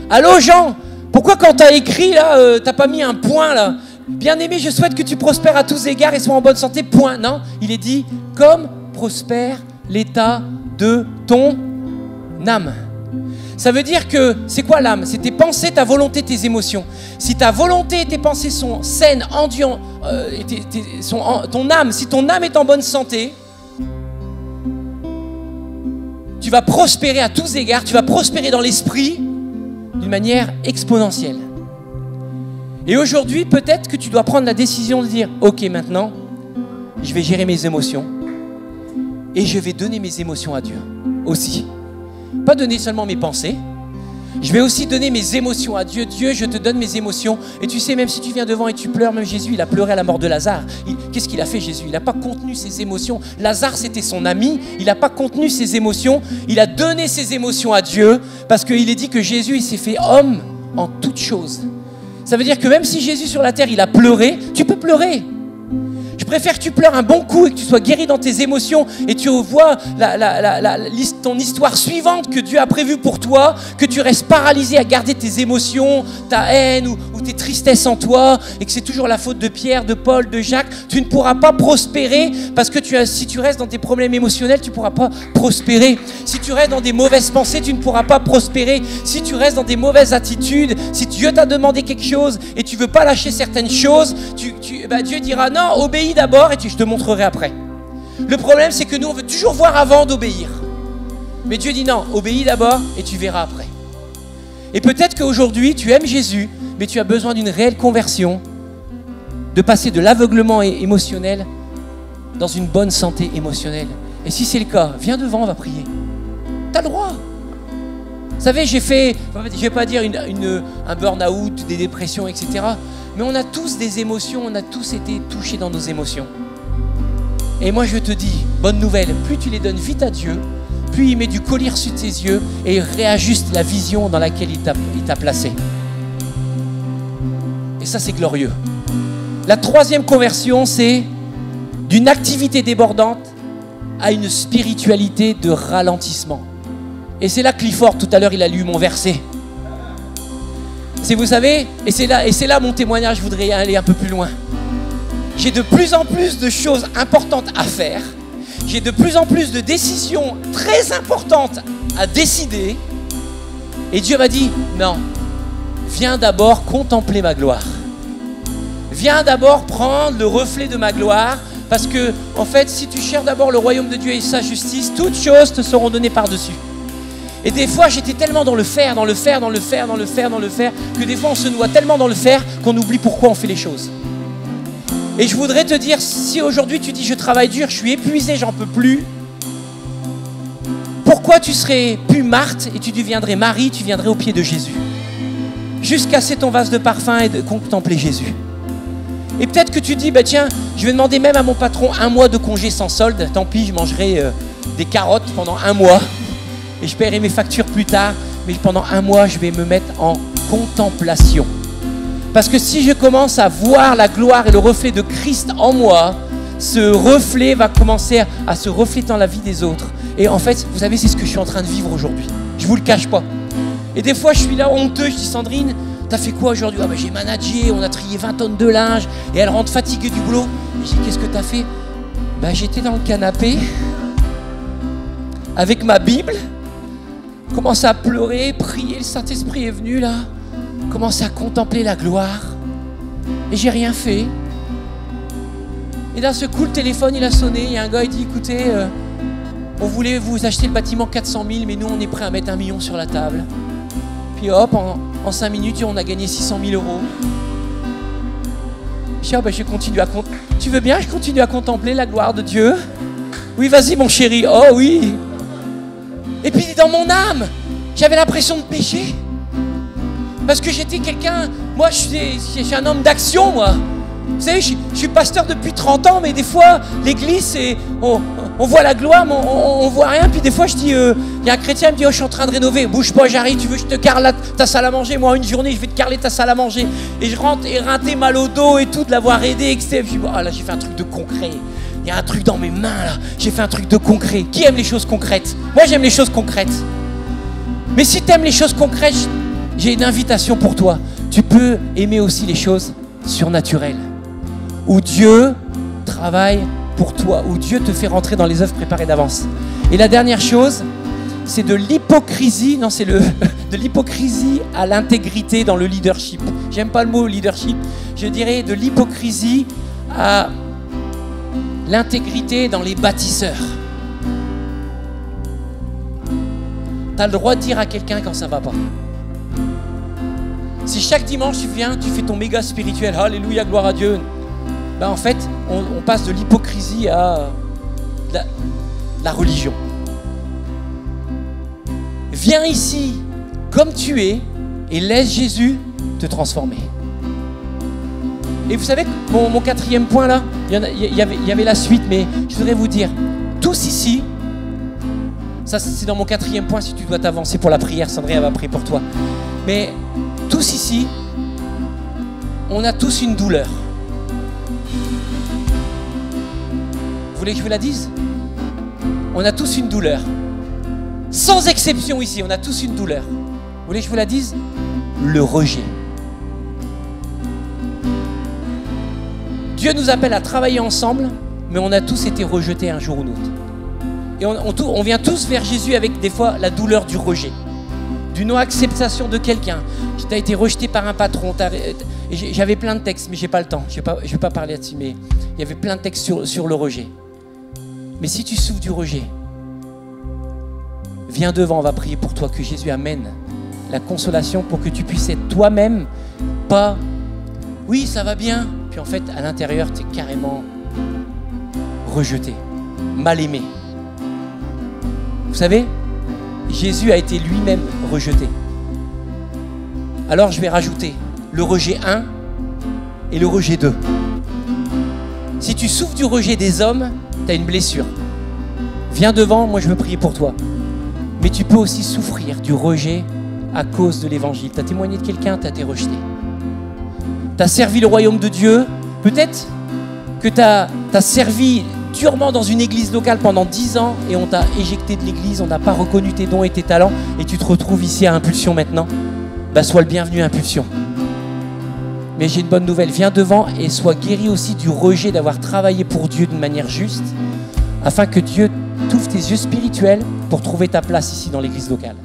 Allô Jean? Pourquoi quand t'as écrit là, t'as pas mis un point là? Bien-aimé, je souhaite que tu prospères à tous égards et sois en bonne santé, point. Non, il est dit, comme prospère l'état de ton âme. Ça veut dire que, c'est quoi l'âme? C'est tes pensées, ta volonté, tes émotions. Si ta volonté et tes pensées sont saines, ton âme, si ton âme est en bonne santé, tu vas prospérer à tous égards, tu vas prospérer dans l'esprit d'une manière exponentielle. Et aujourd'hui, peut-être que tu dois prendre la décision de dire, ok, maintenant, je vais gérer mes émotions et je vais donner mes émotions à Dieu aussi. Pas donner seulement mes pensées, je vais aussi donner mes émotions à Dieu. Dieu, je te donne mes émotions. Et tu sais, même si tu viens devant et tu pleures, même Jésus, il a pleuré à la mort de Lazare. Qu'est-ce qu'il a fait, Jésus? Il n'a pas contenu ses émotions. Lazare, c'était son ami. Il n'a pas contenu ses émotions. Il a donné ses émotions à Dieu parce qu'il est dit que Jésus, il s'est fait homme en toutes choses. Ça veut dire que même si Jésus sur la terre, il a pleuré, tu peux pleurer. Je préfère que tu pleures un bon coup et que tu sois guéri dans tes émotions et tu vois ton histoire suivante que Dieu a prévue pour toi, que tu restes paralysé à garder tes émotions, ta haine ou tes tristesses en toi et que c'est toujours la faute de Pierre, de Paul, de Jacques. Tu ne pourras pas prospérer parce que si tu restes dans tes problèmes émotionnels, tu ne pourras pas prospérer. Si tu restes dans des mauvaises pensées, tu ne pourras pas prospérer. Si tu restes dans des mauvaises attitudes, si Dieu t'a demandé quelque chose et tu ne veux pas lâcher certaines choses, Dieu dira non, obéis d'abord et je te montrerai après. Le problème, c'est que nous, on veut toujours voir avant d'obéir. Mais Dieu dit non, obéis d'abord et tu verras après. Et peut-être qu'aujourd'hui, tu aimes Jésus, mais tu as besoin d'une réelle conversion, de passer de l'aveuglement émotionnel dans une bonne santé émotionnelle. Et si c'est le cas, viens devant, on va prier. Tu as le droit. Vous savez, je ne vais pas dire un burn-out, des dépressions, etc. Mais on a tous des émotions, on a tous été touchés dans nos émotions. Et moi je te dis, bonne nouvelle, plus tu les donnes vite à Dieu, plus il met du collier sur tes yeux et il réajuste la vision dans laquelle il t'a placé. Et ça, c'est glorieux. La troisième conversion, c'est d'une activité débordante à une spiritualité de ralentissement. Et c'est là Clifford, tout à l'heure, il a lu mon verset. Vous savez, et c'est là mon témoignage, je voudrais aller un peu plus loin. J'ai de plus en plus de choses importantes à faire. J'ai de plus en plus de décisions très importantes à décider. Et Dieu m'a dit, non, viens d'abord contempler ma gloire. Viens d'abord prendre le reflet de ma gloire. Parce que, en fait, si tu cherches d'abord le royaume de Dieu et sa justice, toutes choses te seront données par-dessus. Et des fois, j'étais tellement dans le faire, que des fois, on se noie tellement dans le faire qu'on oublie pourquoi on fait les choses. Et je voudrais te dire, si aujourd'hui tu dis, je travaille dur, je suis épuisé, j'en peux plus, pourquoi tu serais plus Marthe et tu deviendrais Marie, tu viendrais au pied de Jésus? Juste casser ton vase de parfum et de contempler Jésus. Et peut-être que tu dis, tiens, je vais demander même à mon patron 1 mois de congé sans solde, tant pis, je mangerai des carottes pendant 1 mois. Et je paierai mes factures plus tard, mais pendant 1 mois, je vais me mettre en contemplation. Parce que si je commence à voir la gloire et le reflet de Christ en moi, ce reflet va commencer à se refléter dans la vie des autres. Et en fait, vous savez, c'est ce que je suis en train de vivre aujourd'hui. Je vous le cache pas. Et des fois, je suis là honteux, je dis Sandrine, t'as fait quoi aujourd'hui? Ah ben j'ai managé, on a trié 20 tonnes de linge, et elle rentre fatiguée du boulot. Et je dis, qu'est-ce que t'as fait? Ben j'étais dans le canapé, avec ma Bible, commençais à pleurer, prier, le Saint-Esprit est venu là, commençais à contempler la gloire, et j'ai rien fait. Et d'un seul coup, le téléphone il a sonné, il y a un gars, il dit, écoutez, on voulait vous acheter le bâtiment 400 000, mais nous on est prêt à mettre 1 million sur la table. Puis hop, en 5 minutes, on a gagné 600 000 euros. Je dis, je continue à tu veux bien, je continue à contempler la gloire de Dieu? Oui, vas-y mon chéri, oh oui. Et puis dans mon âme, j'avais l'impression de pécher. Parce que j'étais quelqu'un, moi je suis un homme d'action, moi. Vous savez, je suis pasteur depuis 30 ans, mais des fois, l'église, c'est, on voit la gloire, mais on voit rien. Puis des fois, je dis, il y a un chrétien qui me dit, oh, je suis en train de rénover. Bouge pas, j'arrive, tu veux que je te carle ta salle à manger? Moi, une journée, je vais te carler ta salle à manger. Et je rentre éreinté, mal au dos et tout, de l'avoir aidé, etc. Je dis, là, j'ai fait un truc de concret. Il y a un truc dans mes mains, là. J'ai fait un truc de concret. Qui aime les choses concrètes? Moi, j'aime les choses concrètes. Mais si tu aimes les choses concrètes, j'ai une invitation pour toi. Tu peux aimer aussi les choses surnaturelles, où Dieu travaille pour toi, où Dieu te fait rentrer dans les œuvres préparées d'avance. Et la dernière chose, c'est de l'hypocrisie, non, c'est de l'hypocrisie à l'intégrité dans le leadership. J'aime pas le mot leadership, je dirais de l'hypocrisie à l'intégrité dans les bâtisseurs. Tu as le droit de dire à quelqu'un quand ça va pas. Si chaque dimanche tu viens, tu fais ton méga spirituel, alléluia, gloire à Dieu, ben en fait, on passe de l'hypocrisie à la religion. Viens ici comme tu es et laisse Jésus te transformer. Et vous savez, mon quatrième point là, il y avait la suite, mais je voudrais vous dire, tous ici, ça c'est dans mon quatrième point, si tu dois t'avancer pour la prière, Sandrine va prier pour toi. Mais tous ici, on a tous une douleur. Vous voulez que je vous la dise? On a tous une douleur. Sans exception ici, on a tous une douleur. Vous voulez que je vous la dise? Le rejet. Dieu nous appelle à travailler ensemble, mais on a tous été rejetés un jour ou l'autre. Et on vient tous vers Jésus avec des fois la douleur du rejet, d'une non-acceptation de quelqu'un. Tu as été rejeté par un patron. J'avais plein de textes, mais j'ai pas le temps. Je vais pas parler là-dessus, mais il y avait plein de textes sur le rejet. Mais si tu souffres du rejet, viens devant, on va prier pour toi, que Jésus amène la consolation pour que tu puisses être toi-même, pas « oui, ça va bien », puis en fait, à l'intérieur, tu es carrément rejeté, mal aimé. Vous savez, Jésus a été lui-même rejeté. Alors, je vais rajouter le rejet 1 et le rejet 2. Si tu souffres du rejet des hommes, tu as une blessure. Viens devant, moi je veux prier pour toi. Mais tu peux aussi souffrir du rejet à cause de l'évangile. Tu as témoigné de quelqu'un, tu as été rejeté. Tu as servi le royaume de Dieu. Peut-être que tu as servi durement dans une église locale pendant 10 ans et on t'a éjecté de l'église, on n'a pas reconnu tes dons et tes talents et tu te retrouves ici à Impulsion maintenant. Sois le bienvenu à Impulsion. Mais j'ai une bonne nouvelle, viens devant et sois guéri aussi du rejet d'avoir travaillé pour Dieu d'une manière juste, afin que Dieu t'ouvre tes yeux spirituels pour trouver ta place ici dans l'église locale.